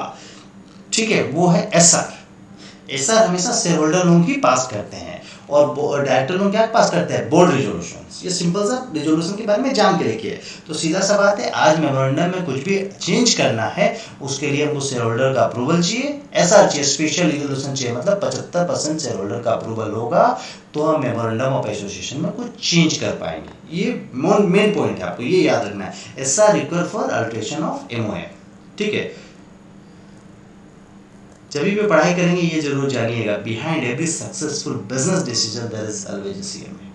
ठीक है, वो है एसआर। एसआर हमेशा शेयर होल्डर लोग ही पास करते हैं और डायरेक्टर लोग क्या पास करते हैं, बोर्ड रिजोल्यूशन। ये सिंपल सा रिजोल्यूशन के बारे में जान के रखिए। तो सीधा सा बात है, आज मेमोरेंडम में कुछ भी चेंज करना है उसके लिए हमको शेयर होल्डर का अप्रूवल चाहिए, एसआर चाहिए, स्पेशल रिजोल्यूशन चाहिए। मतलब 75% शेयर होल्डर का अप्रूवल होगा तो हम मेमोरेंडम ऑफ एसोसिएशन में कुछ चेंज कर पाएंगे। ये मेन पॉइंट है, आपको ये याद रखना है। SR required for alteration of MOA. ठीक है, जब भी पढ़ाई करेंगे ये जरूर जानिएगा, behind every successful business decision there is always a CMA.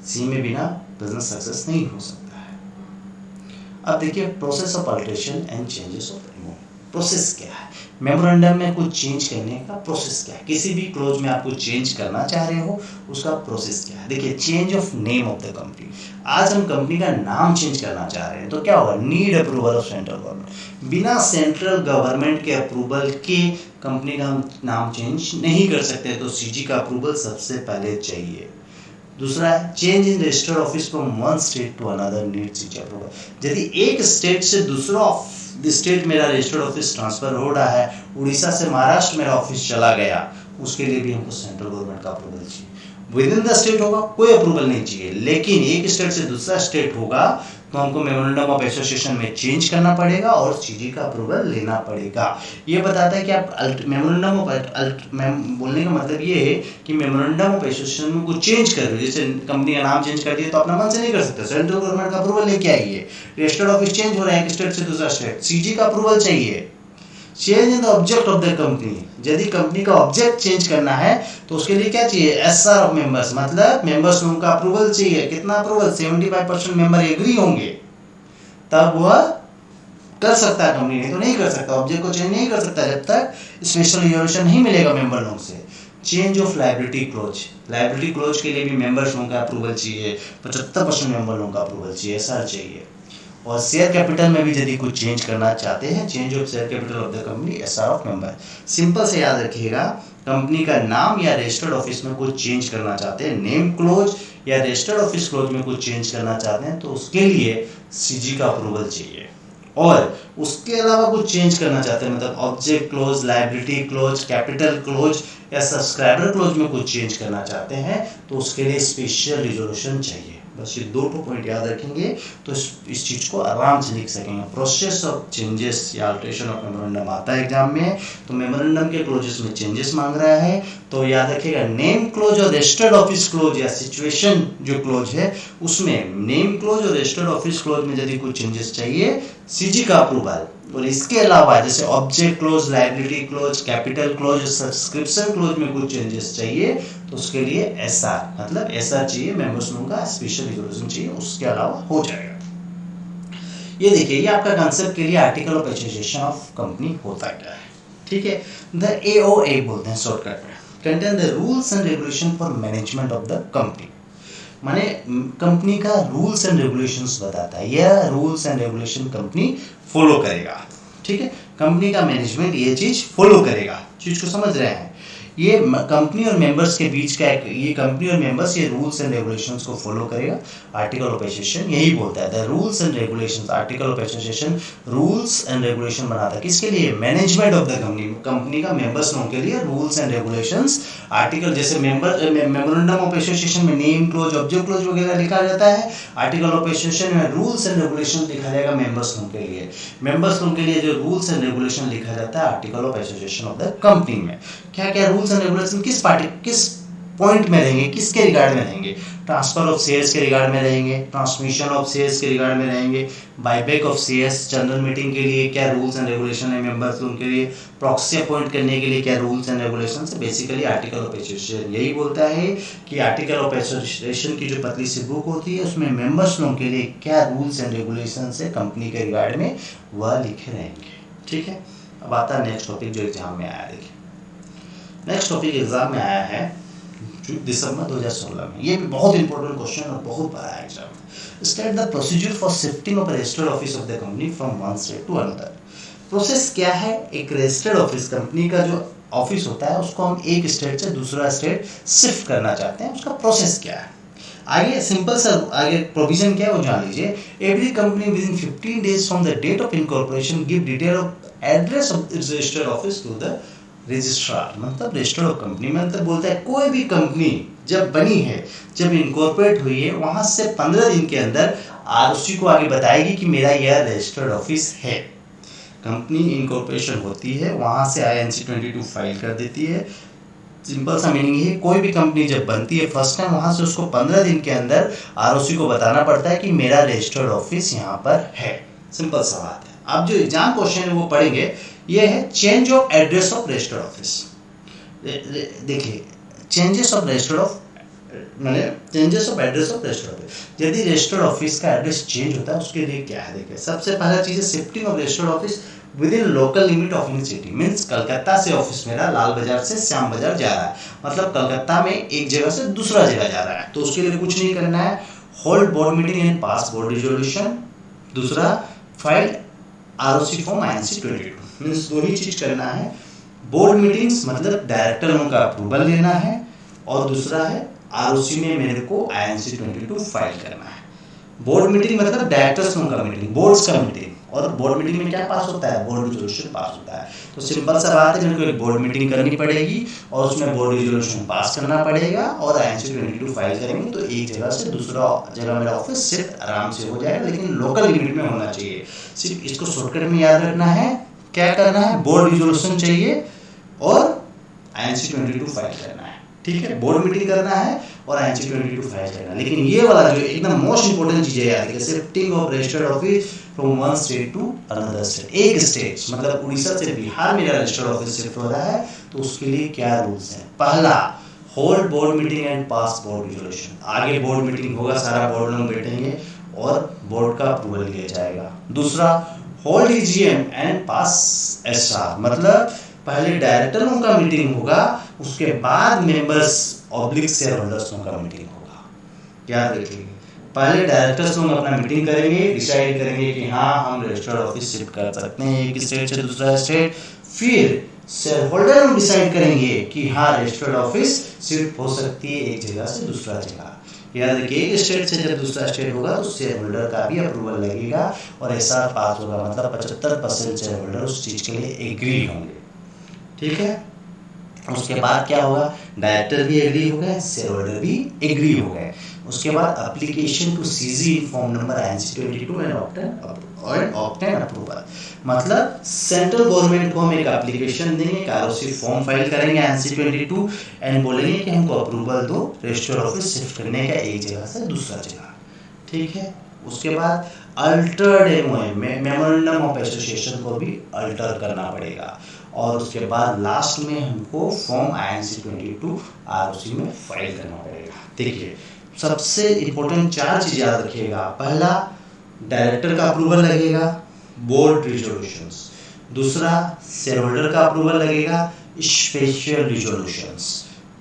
CMA बिना बिजनेस सक्सेस नहीं हो सकता है। अब देखिए process of alteration and changes of MOA. Process क्या है, मेमोरेंडम में कुछ चेंज करने का प्रोसेस क्या है, किसी भी क्लोज में आप कुछ चेंज करना चाह रहे हो उसका प्रोसेस क्या है। देखिए change of name of the company, आज हम कंपनी का नाम चेंज करना चाह रहे हैं तो क्या होगा, need approval of central government. बिना सेंट्रल गवर्नमेंट के अप्रूवल के कंपनी का हम नाम चेंज नहीं कर सकते, तो सीजी का अप्रूवल सबसे पहले चाहिए। दूसरा है change in registered office from one state to another need CG approval. यदि एक स्टेट से दूसरा स्टेट मेरा रजिस्टर्ड ऑफिस ट्रांसफर हो रहा है, उड़ीसा से महाराष्ट्र मेरा ऑफिस चला गया, उसके लिए भी हमको सेंट्रल गवर्नमेंट का अप्रूवल चाहिए। विद इन द स्टेट होगा कोई अप्रूवल नहीं चाहिए, लेकिन एक स्टेट से दूसरा स्टेट होगा तो हमको मेमोरेंडम ऑफ एसोसिएशन में चेंज करना पड़ेगा और सीजी का अप्रूवल लेना पड़ेगा। ये बताता है कि आप मेमोरेंडम ऑफ बोलने का मतलब ये है कि मेमोरेंडम ऑफ एसोसिएशन में कुछ चेंज कर रहे हो, जैसे कंपनी का नाम चेंज कर दिया तो अपना मन से नहीं कर सकते, सेंट्रल गवर्नमेंट का अप्रूवल लेके आइए। रजिस्टर्ड ऑफिस चेंज हो रहा है एक स्टेट से दूसरा स्टेट, सीजी का अप्रूवल चाहिए। Change in the object of the company, यदि कंपनी का ऑब्जेक्ट चेंज करना है तो उसके लिए क्या चाहिए, एसआर ऑफ मेंबर्स, मतलब मेंबर्स लोगों का अप्रूवल चाहिए। कितना अप्रूवल, 75% मेंबर एग्री होंगे तब वह कर सकता है, कंपनी नहीं तो नहीं कर सकता, ऑब्जेक्ट को चेंज नहीं कर सकता जब तक स्पेशल रिजोल्यूशन नहीं मिलेगा मेंबर लोगों से। Change of liability close, liability close के लिए भी मेंबर्स लोगों का अप्रूवल चाहिए, 75% मेंबर लोगों का अप्रूवल चाहिए, एसआर चाहिए। और शेयर कैपिटल में भी यदि कुछ चेंज करना चाहते हैं, change of share capital of the company, SR of member. Simple से याद रखिएगा, कंपनी का नाम या रजिस्टर्ड ऑफिस में कुछ चेंज करना चाहते हैं, नेम क्लोज या रजिस्टर्ड ऑफिस क्लोज में कुछ चेंज करना चाहते हैं तो उसके लिए सीजी का अप्रूवल चाहिए। और उसके अलावा कुछ चेंज करना चाहते हैं, मतलब object close, liability close, capital close या सब्सक्राइबर क्लोज में कुछ चेंज करना चाहते हैं तो उसके लिए स्पेशल रिजोल्यूशन चाहिए। बस ये दो पॉइंट याद रखेंगे तो इस चीज को आराम से लिख सकेंगे। प्रोसेस ऑफ चेंजेस या अल्टरेशन ऑफ मेमोरेंडम आता है एग्जाम में, तो मेमोरेंडम के क्लोजेस में चेंजेस मांग रहा है तो याद रखिएगा नेम क्लोज और रजिस्टर्ड ऑफिस क्लोज या सिचुएशन जो क्लोज है उसमें नेम क्लोज और रजिस्टर्ड ऑफिस क्लोज में यदि कुछ चेंजेस चाहिए सीजी का अप्रूवल। और इसके अलावा जैसे object close, liability close, capital close, subscription close में कुछ चेंजेस चाहिए तो उसके लिए एसआर, मतलब एसआर चाहिए, मेंबर्स लोगों का स्पेशल रिजोल्यूशन चाहिए, उसके अलावा हो जाएगा। ये देखिए, ये आपका कंसेप्ट के लिए article of association of company होता क्या है। ठीक है, द एओए बोलते हैं शॉर्टकट में, contain the rules and regulation for management of the company. माने कंपनी का रूल्स एंड रेगुलेशंस बताता है, यह rules and regulation company follow करेगा। ठीक है, कंपनी का मैनेजमेंट ये चीज फॉलो करेगा, चीज को समझ रहे हैं। ये कंपनी और मेंबर्स के बीच का एक, ये कंपनी और मेंबर्स ये रूल्स एंड रेगुलेशंस को फॉलो करेगा। आर्टिकल ऑफ एसोसिएशन यही बोलता है, the rules and regulations, article of association rules and regulation बनाता है किसके लिए, management of the company, company का मेंबर्स लोगों के लिए रूल्स एंड रेगुलेशंस। आर्टिकल जैसे मेमोरेंडम ऑफ एसोसिएशन में नेम क्लोज, ऑब्जेक्ट क्लोज वगैरह लिखा जाता है, आर्टिकल ऑफ एसोसिएशन में रूल्स एंड रेगुलेशन लिखा जाएगा मेंबर्स लोगों के लिए। मेंबर्स लोगों के लिए जो रूल्स एंड रेगुलेशन लिखा जाता है article of association of the company में, क्या क्या रूल्स एंड रेगुलेशन किस पॉइंट में रहेंगे, किसके रिगार्ड में रहेंगे, ट्रांसफर ऑफ शेयर्स के रिगार्ड में रहेंगे, ट्रांसमिशन ऑफ शेयर्स के रिगार्ड में रहेंगे, buyback of shares, general meeting के लिए क्या रूल्स एंड रेगुलेशन है मेंबर्स उनके लिए, प्रॉक्सी अपॉइंट करने के लिए क्या रूल्स एंड रेगुलेशन है। बेसिकली आर्टिकल ऑफ एसोसिएशन यही बोलता है कि आर्टिकल ऑफ एसोसिएशन की जो पतली सी बुक होती है उसमें मेंबर्स लोगों के लिए क्या रूल्स एंड रेगुलेशन है कंपनी के रिगार्ड में वह लिखे रहेंगे। ठीक है, अब आता है नेक्स्ट टॉपिक जो एग्जाम में आया। देखिए नेक्स्ट टॉपिक एग्जाम में आया है दिसंबर 2016 में, ये भी बहुत इंपॉर्टेंट क्वेश्चन और बहुत बड़ा exam. State the procedure for shifting of registered office of the company from one state to another. Process क्या है, एक रजिस्टर्ड ऑफिस कंपनी का जो ऑफिस होता है उसको हम एक स्टेट से दूसरा स्टेट शिफ्ट करना चाहते हैं, उसका प्रोसेस क्या है। आगे सिंपल सा आगे प्रोविजन क्या है वो जान लीजिए। Every company within 15 days from the date of incorporation give detail of address of its registered office to the registrar. मतलब रजिस्टर्ड ऑफ कंपनी में मतलब बोलता है कोई भी कंपनी जब बनी है, जब इनकॉर्पोरेट हुई है, वहां से 15 दिन के अंदर आरओसी को आगे बताएगी कि मेरा यह रजिस्टर्ड ऑफिस है। कंपनी इनकॉर्पोरेशन होती है, वहां से INC 22 फाइल कर देती है। सिंपल सा मीनिंग है कोई भी कंपनी जब बनती है फर्स्ट टाइम, वहां से उसको 15 दिन के अंदर आरओसी को बताना पड़ता है कि मेरा रजिस्टर्ड ऑफिस यहाँ पर है। सिंपल सा बात है। अब जो एग्जाम क्वेश्चन है वो पढ़ेंगे, ये है change of address of registered office. देखिए चेंजेस ऑफ रजिस्टर्ड ऑफ मैंने changes of address of registered office, यदि रजिस्टर्ड ऑफिस का एड्रेस चेंज होता है उसके लिए क्या है। देखिए सबसे पहला चीज है shifting of registered office with in local limit of in city. Means Calcutta से ऑफिस मेरा लाल बाजार से श्याम बाजार जा रहा है, मतलब कलकत्ता में एक जगह से दूसरा जगह जा रहा है, तो उसके लिए कुछ नहीं करना है। Hold board meeting and pass board resolution. दूसरा फाइल आरओसी फॉर्म INC 22। मीन्स दो ही चीज करना है, बोर्ड मीटिंग्स मतलब डायरेक्टर लोगों का अप्रूवल लेना है, और दूसरा है आरओसी में मेरे को INC 22 फाइल करना है। बोर्ड मीटिंग मतलब डायरेक्टर्स लोगों का मीटिंग, बोर्ड्स का मीटिंग, और बोर्ड मीटिंग में क्या पास होता है, बोर्ड रिजोल्यूशन पास होता है। तो सिंपल सा बात है, मेरे को एक बोर्ड मीटिंग करनी पड़ेगी और उसमें बोर्ड रिजोल्यूशन पास करना पड़ेगा और INC 22 फाइल करेंगे, तो एक जगह से दूसरा जगह मेरा ऑफिस शिफ्ट आराम से हो जाएगा, लेकिन लोकल लिमिट में होना चाहिए। सिर्फ इसको शॉर्टकट में याद रखना है, क्या करना है, बोर्ड रिजोल्यूशन चाहिए और INC 22 फाइल करना है। ठीक है, बोर्ड मीटिंग करना है और INC 22 फाइल करना है। लेकिन ये वाला जो एकदम मोस्ट इंपोर्टेंट चीज है याद रखिए, shifting of registered office from one state to another state. एक स्टेट मतलब उड़ीसा से बिहार मेरा रजिस्टर्ड ऑफिस शिफ्ट हो रहा है, तो उसके लिए क्या रूल्स हैं। पहला, hold board meeting and pass board resolution. आगे बोर्ड मीटिंग होगा, सारा बोर्ड लोग बैठेंगे और बोर्ड का अप्रूवल लिया जाएगा। दूसरा, hold EGM and pass SR, मतलब पहले डायरेक्टरों का मीटिंग होगा, उसके बाद मेंबर्स ऑब्लिक शेयर होल्डर्स का मीटिंग होगा। याद रखिए, पहले डायरेक्टर्स लोग अपना मीटिंग करेंगे, डिसाइड करेंगे कि हाँ हम रजिस्टर्ड ऑफिस शिफ्ट कर सकते हैं एक स्टेट से दूसरा स्टेट। फिर शेयर होल्डर लोग डिसाइड करेंगे कि हाँ रजिस्टर्ड ऑफिस शिफ्ट हो सकती है एक जगह से दूसरा जगह। याद रखिए, एक स्टेट से जब दूसरा स्टेट होगा तो शेयर होल्डर का भी अप्रूवल लगेगा और SR पास होगा, मतलब 75% शेयर होल्डर उस चीज के लिए एग्री होंगे। ठीक है, उसके बाद क्या होगा, डायरेक्टर भी एग्री हो गए, शेयर होल्डर भी एग्री हो गए। उसके बाद application to CG form number INC 22 and obtain approval, मतलब सेंट्रल गवर्नमेंट को हम एक एप्लीकेशन देंगे, आरओसी फॉर्म फाइल करेंगे INC 22 एंड बोलेंगे कि हमको अप्रूवल दो रजिस्टर्ड ऑफिस शिफ्ट करने का एक जगह से दूसरा जगह। ठीक है, उसके बाद Altered MOM memorandum of association को भी अल्टर करना पड़ेगा, और उसके बाद लास्ट में हमको फॉर्म INC 22 आरओसी में फाइल करना पड़ेगा। देखिए सबसे इंपॉर्टेंट 4 चीज याद रखिएगा। पहला, डायरेक्टर का अप्रूवल लगेगा, बोर्ड रिजोल्यूशंस। दूसरा, शेयर होल्डर का अप्रूवल लगेगा, स्पेशल रिजोल्यूशंस।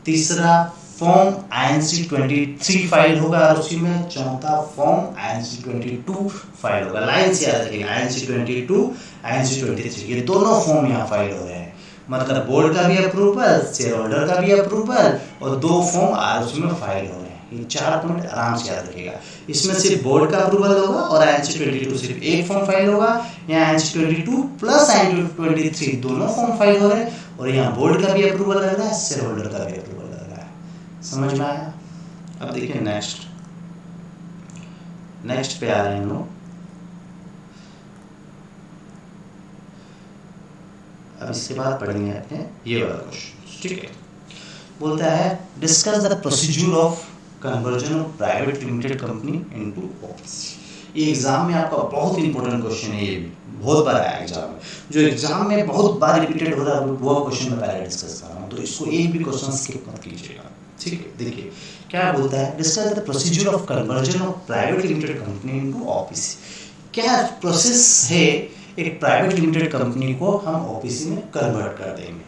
तीसरा, फॉर्म INC 23 फाइल होगा आरओसी में। चौथा, फॉर्म INC 22 फाइल होगा। लाइन से याद रखिएगा, INC 22 INC 23, ये दोनों फॉर्म यहाँ फाइल हो रहे हैं। मतलब बोर्ड का भी अप्रूवल, शेयर होल्डर का भी अप्रूवल और 2 फॉर्म आरओसी में फाइल हो रहे हैं। ये 4 पॉइंट आराम से याद रखिएगा। इसमें सिर्फ बोर्ड का अप्रूवल होगा और आईएनसी 22 सिर्फ एक फॉर्म फाइल होगा। यहाँ आईएनसी 22 प्लस आईएनसी 23 दोनों फॉर्म फाइल हो रहे हैं और यहाँ बोर्ड का भी अप्रूवल लग रहा है, शेयर होल्डर का भी अप्रूवल लग रहा है। समझ में आया? अब देखिए नेक्स्ट पे आ रहे हैं हम लोग। अब इसके बाद पढ़ेंगे अपने ये वाला क्वेश्चन, ठीक है। बोलता है discuss the procedure of conversion of private limited company into OPC. ये एग्जाम में आपका बहुत इंपॉर्टेंट क्वेश्चन है, ये बहुत बार आया एग्जाम में, जो एग्जाम में बहुत बार रिपीटेड हो रहा है वो क्वेश्चन मैं पहले डिस्कस कर रहा हूँ, तो इसको एक भी क्वेश्चन स्किप मत कीजिएगा, ठीक है। देखिए क्या बोलता है, discuss the procedure of conversion of private limited company into OPC. क्या प्रोसेस है एक प्राइवेट लिमिटेड कंपनी को हम ओपीसी में कन्वर्ट कर देंगे,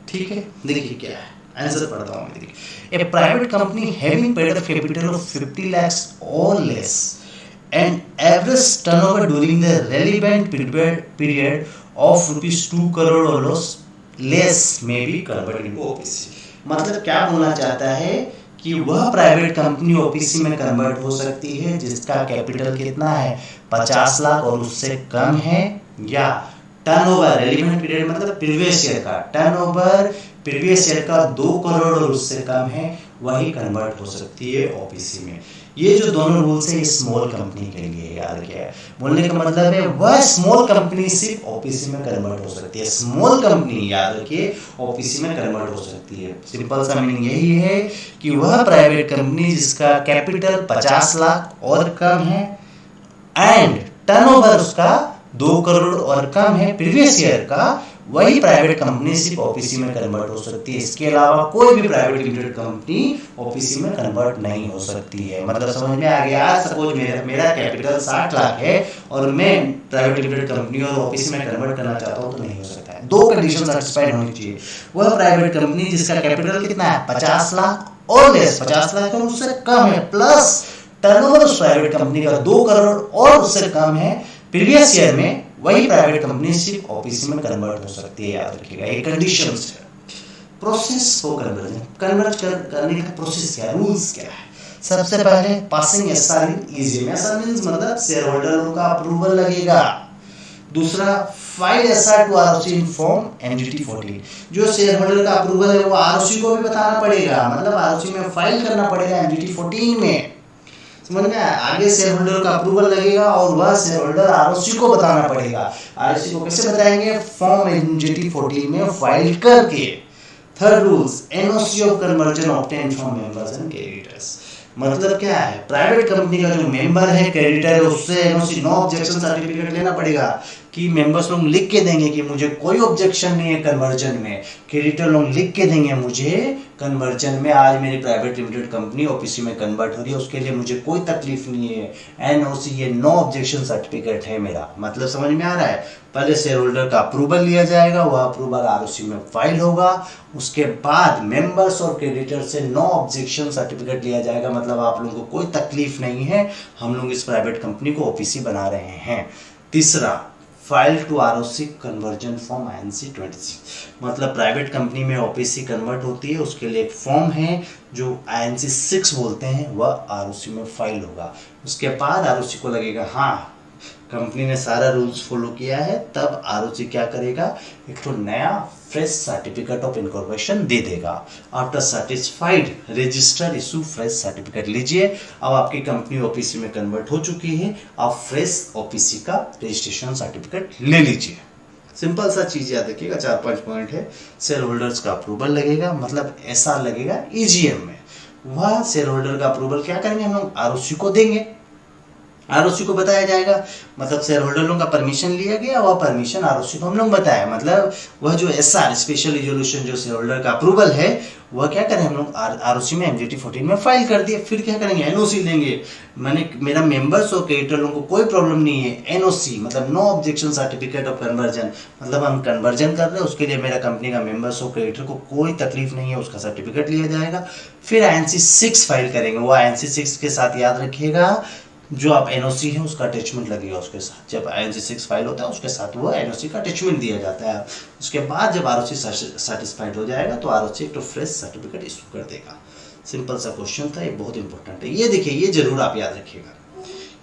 ठीक है। देखिए क्या है, आंसर पढ़ता हूँ मैं। देखिए A private company having paid up capital of 50 lakhs or less and average turnover during the relevant period of ₹2 crore or less may be converted into OPC. मतलब क्या बोलना चाहता है कि वह प्राइवेट कंपनी ओपीसी में कन्वर्ट हो सकती है जिसका कैपिटल कितना है 50 लाख और उससे कम है, या टर्नओवर रेलेवेंट पीरियड मतलब प्रीवियस ईयर का टर्नओवर प्रीवियस ईयर का 2 करोड़ और उससे कम है, वही कन्वर्ट हो सकती है ओपीसी में। ये जो दोनों रूल्स है स्मॉल कंपनी के लिए, याद रखिए। बोलने का मतलब है वह स्मॉल कंपनी सिर्फ ओपीसी में कन्वर्ट हो सकती है। स्मॉल कंपनी याद रखिए ओपीसी में कन्वर्ट हो सकती है। सिंपल सा मीनिंग यही है कि वह प्राइवेट कंपनी जिसका कैपिटल 50 लाख और कम है एंड टर्नओवर उसका 2 करोड़ और कम है प्रीवियस ईयर का, वही प्राइवेट कंपनी सिर्फ ओपीसी में कन्वर्ट हो सकती है। इसके अलावा कोई भी प्राइवेट लिमिटेड कंपनी ओपीसी में कन्वर्ट नहीं हो सकती है। मतलब समझ में आ गया? सपोज मेरा कैपिटल 60 लाख है और मैं प्राइवेट लिमिटेड कंपनी और ओपीसी में कन्वर्ट करना चाहता हूं तो नहीं हो सकता है। 2 कंडीशन सेटिस्फाइड होनी चाहिए। वह प्राइवेट कंपनी जिसका कैपिटल कितना है 50 लाख और लेस, 50 लाख और उससे कम है, प्लस टर्नओवर उस प्राइवेट कंपनी का 2 करोड़ और उससे कम है प्रीवियस ईयर में, वही प्राइवेट कंपनी सिर्फ ओपीसी में कन्वर्ट हो सकती है। याद रखिएगा ये कंडीशंस है। प्रोसेस फॉर कन्वर्जन, कन्वर्ट करने का प्रोसेस क्या है, रूल्स क्या है। सबसे पहले passing SR in EGM, SR means मतलब शेयर होल्डरों का अप्रूवल लगेगा। दूसरा file SR to ROC in form MGT 14। जो शेयर होल्डर का अप्रूवल है वो आरओसी को भी बताना पड़ेगा, मतलब आरओसी में फाइल करना पड़ेगा एमजीटी 14 में। समझ में आगे शेयर होल्डर का अप्रूवल लगेगा और वह शेयर होल्डर आरओसी को बताना पड़ेगा। आरओसी को कैसे बताएंगे, फॉर्म एमजीटी 14 में फाइल करके। Third rules NOC of conversion obtain from members and creditors. मतलब क्या है, प्राइवेट कंपनी का जो मेंबर है क्रेडिटर है उससे एनओसी नो ऑब्जेक्शन सर्टिफिकेट लेना पड़ेगा कि मेंबर्स लोग लिख के देंगे कि मुझे कोई ऑब्जेक्शन नहीं है कन्वर्जन में। क्रेडिटर लोग लिख के देंगे मुझे कन्वर्जन में आज मेरी प्राइवेट लिमिटेड कंपनी ओपीसी में कन्वर्ट हो रही है, उसके लिए मुझे कोई तकलीफ नहीं है। एनओसी ये नो ऑब्जेक्शन सर्टिफिकेट है मेरा। मतलब समझ में आ रहा है? पहले शेयर होल्डर का अप्रूवल लिया जाएगा, वह अप्रूवल आरओसी में फाइल होगा, उसके बाद मेंबर्स और क्रेडिटर से नो ऑब्जेक्शन सर्टिफिकेट लिया जाएगा। मतलब आप लोगों को कोई तकलीफ नहीं है, हम लोग इस प्राइवेट कंपनी को ओपीसी बना रहे हैं। तीसरा file to ROC conversion form INC 26। मतलब प्राइवेट कंपनी में ओपीसी कन्वर्ट होती है, उसके लिए एक फॉर्म है जो आईएनसी 6 बोलते हैं, वह आरओसी में फाइल होगा। उसके बाद आरओसी को लगेगा हाँ कंपनी ने सारा रूल्स फॉलो किया है, तब आरओसी क्या करेगा, एक तो नया फ्रेश सर्टिफिकेट ऑफ इनकॉर्पोरेशन दे देगा। After satisfied register issue fresh certificate लीजिए। अब आपकी कंपनी ओपीसी में कन्वर्ट हो चुकी है, आप फ्रेश ओपीसी का रजिस्ट्रेशन सर्टिफिकेट ले लीजिए। सिंपल सा चीज याद रखिएगा, 4-5 पॉइंट है। शेयर होल्डर्स का अप्रूवल लगेगा, मतलब एसआर लगेगा ईजीएम में। वह शेयर होल्डर का अप्रूवल क्या करेंगे, हम लोग आरओसी को देंगे, आरओसी को बताया जाएगा। मतलब शेयर होल्डर लोगों का परमिशन लिया गया, वह परमिशन आरओसी को हम लोग बताया। मतलब वह जो एसआर स्पेशल रिजोल्यूशन जो शेयर होल्डर का अप्रूवल है वह क्या करें, हम लोग आरओसी में एमजीटी 14 में फाइल कर दिए। फिर क्या करेंगे, एनओसी लेंगे। मैंने मेरा मेंबर्स और क्रेडिटर लोगों को कोई प्रॉब्लम नहीं है, एनओसी मतलब no objection certificate of conversion. मतलब हम कन्वर्जन कर रहे हैं, उसके लिए मेरा कंपनी का मेंबर्स और क्रेडिटर को कोई तकलीफ नहीं है, उसका सर्टिफिकेट लिया जाएगा। फिर आईएनसी 6 फाइल करेंगे। वो आईएनसी 6 के साथ याद रखिएगा जो आप एनओसी है उसका अटैचमेंट लगेगा उसके साथ। जब INC6 फाइल होता है उसके साथ वो एनओसी का अटैचमेंट दिया जाता है। उसके बाद जब आरओसी सेटिस्फाइड हो जाएगा तो आरओसी एक तो फ्रेश सर्टिफिकेट इशू कर देगा। सिंपल सा क्वेश्चन था, ये बहुत इंपॉर्टेंट है। ये देखिए, ये जरूर आप याद रखिएगा,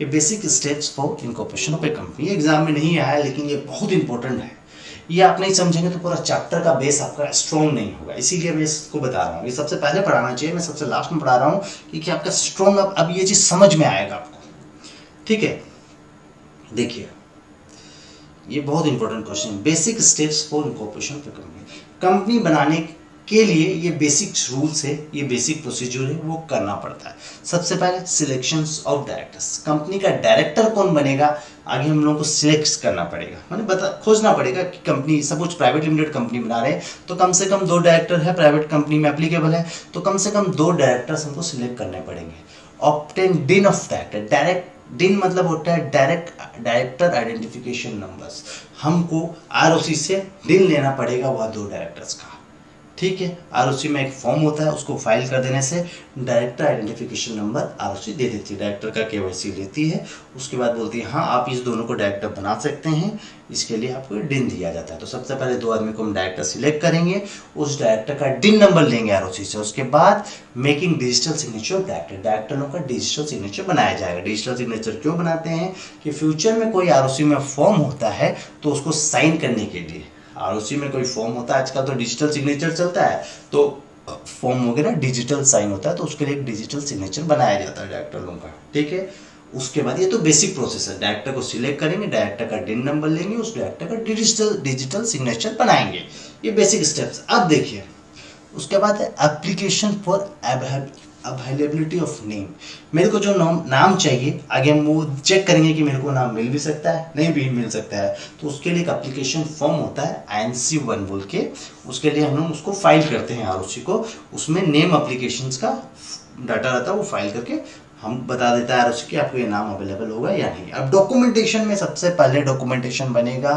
ये basic steps for incorporation of A company. Exam में नहीं आया लेकिन ये बहुत इंपॉर्टेंट है। ये आप नहीं समझेंगे तो पूरा चैप्टर का बेस आपका स्ट्रॉन्ग नहीं होगा, इसीलिए मैं इसको बता रहा हूँ। ये सबसे पहले पढ़ाना चाहिए, मैं सबसे लास्ट में पढ़ा रहा हूँ क्योंकि आपका स्ट्रॉन्ग अब ये चीज समझ में आएगा आपको। ठीक है, देखिए ये बहुत important question, basic steps for incorporation of company. Company बनाने के लिए ये बेसिक रूल्स है, ये बेसिक प्रोसीजर है, वो करना पड़ता है। सबसे पहले सिलेक्शन ऑफ डायरेक्टर्स, कंपनी का डायरेक्टर कौन बनेगा आगे हम लोगों को सिलेक्ट करना पड़ेगा, मैंने खोजना पड़ेगा कि company suppose private limited company बना रहे हैं तो कम से कम 2 डायरेक्टर है, प्राइवेट कंपनी में एप्लीकेबल है तो कम से कम 2 डायरेक्टर्स हमको सिलेक्ट करने पड़ेंगे। ऑब्टेन डिन ऑफ डायरेक्टर, डायरेक्ट डिन मतलब होता है डायरेक्टर आइडेंटिफिकेशन नंबर्स। हमको आरओसी से डिन लेना पड़ेगा वह 2 डायरेक्टर्स का। ठीक है, आरओसी में एक फॉर्म होता है, उसको फाइल कर देने से डायरेक्टर आइडेंटिफिकेशन नंबर आरओसी दे देती है, डायरेक्टर का केवाईसी लेती है। उसके बाद बोलती है हाँ आप इस दोनों को डायरेक्टर बना सकते हैं, इसके लिए आपको डिन दिया जाता है। तो सबसे पहले 2 आदमी को हम डायरेक्टर सिलेक्ट करेंगे, उस डायरेक्टर का डिन नंबर लेंगे आरओसी से। उसके बाद making digital signature of director, डायरेक्टरों का डिजिटल सिग्नेचर बनाया जाएगा। डिजिटल सिग्नेचर क्यों बनाते हैं कि फ्यूचर में कोई आरओसी में फॉर्म होता है तो उसको साइन करने के लिए, आरओसी में कोई फॉर्म होता है, आजकल तो डिजिटल सिग्नेचर चलता है तो फॉर्म वगैरह डिजिटल साइन होता है तो उसके लिए एक डिजिटल सिग्नेचर बनाया जाता है डायरेक्टर लोगों का। ठीक है, उसके बाद ये तो बेसिक प्रोसेस है, डायरेक्टर को सिलेक्ट करेंगे, डायरेक्टर का डिन नंबर लेंगे, उस डायरेक्टर का डिजिटल सिग्नेचर बनाएंगे। ये बेसिक स्टेप्स। अब देखिए उसके बाद है application for availability of name. मेरे को जो नाम चाहिए आगे हम वो चेक करेंगे कि मेरे को नाम मिल भी सकता है नहीं भी मिल सकता है, तो उसके लिए एक एप्लीकेशन फॉर्म होता है INC1 बोल के, उसके लिए हम लोग उसको फाइल करते हैं आरओसी को। उसमें नेम एप्लीकेशंस का डाटा रहता है, वो फाइल करके हम बता देता है आरओसी कि आपको ये नाम अवेलेबल होगा या नहीं। अब डॉक्यूमेंटेशन में सबसे पहले डॉक्यूमेंटेशन बनेगा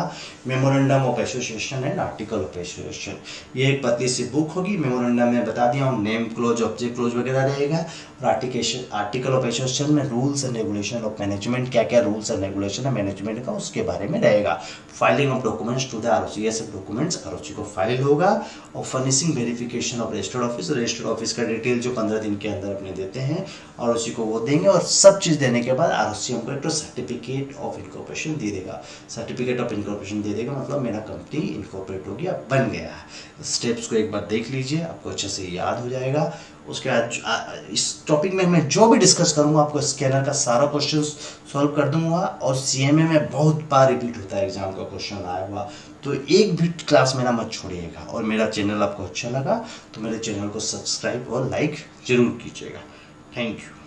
memorandum of association and article of association. ये एक पतली सी बुक होगी, मेमोरेंडम में बता दिया हूँ नेम क्लोज ऑब्जेक्ट क्लोज वगैरह रहेगा, और आर्टिकल ऑफ एसोसिएशन में rules and regulation of management, क्या क्या रूल्स एंड रेगुलेशन है मैनेजमेंट का उसके बारे में रहेगा। Filing of documents to the ROC, ये सब डॉक्यूमेंट्स आरओसी को फाइल होगा। और furnishing verification of registered office, registered office का डिटेल जो 15 दिन के अंदर अपने देते हैं आरओसी को वो देंगे। और सब चीज़ देने के बाद आरओसी हमको एक तो सर्टिफिकेट ऑफ इनकॉर्पोरेशन दे देगा। सर्टिफिकेट ऑफ इनकॉर्पोरेशन दे देगा मतलब मेरा कंपनी इनकॉर्पोरेट हो गया, बन गया है। स्टेप्स को एक बार देख लीजिए, आपको अच्छे से याद हो जाएगा। उसके बाद इस टॉपिक में मैं जो भी डिस्कस करूंगा आपको स्कैनर का सारा क्वेश्चन सॉल्व कर दूंगा। और सीएमए में बहुत बार रिपीट होता है एग्जाम का क्वेश्चन आया हुआ, तो एक भी क्लास मेरा मत छोड़िएगा। और मेरा चैनल आपको अच्छा लगा तो मेरे चैनल को सब्सक्राइब और लाइक जरूर कीजिएगा। Thank you.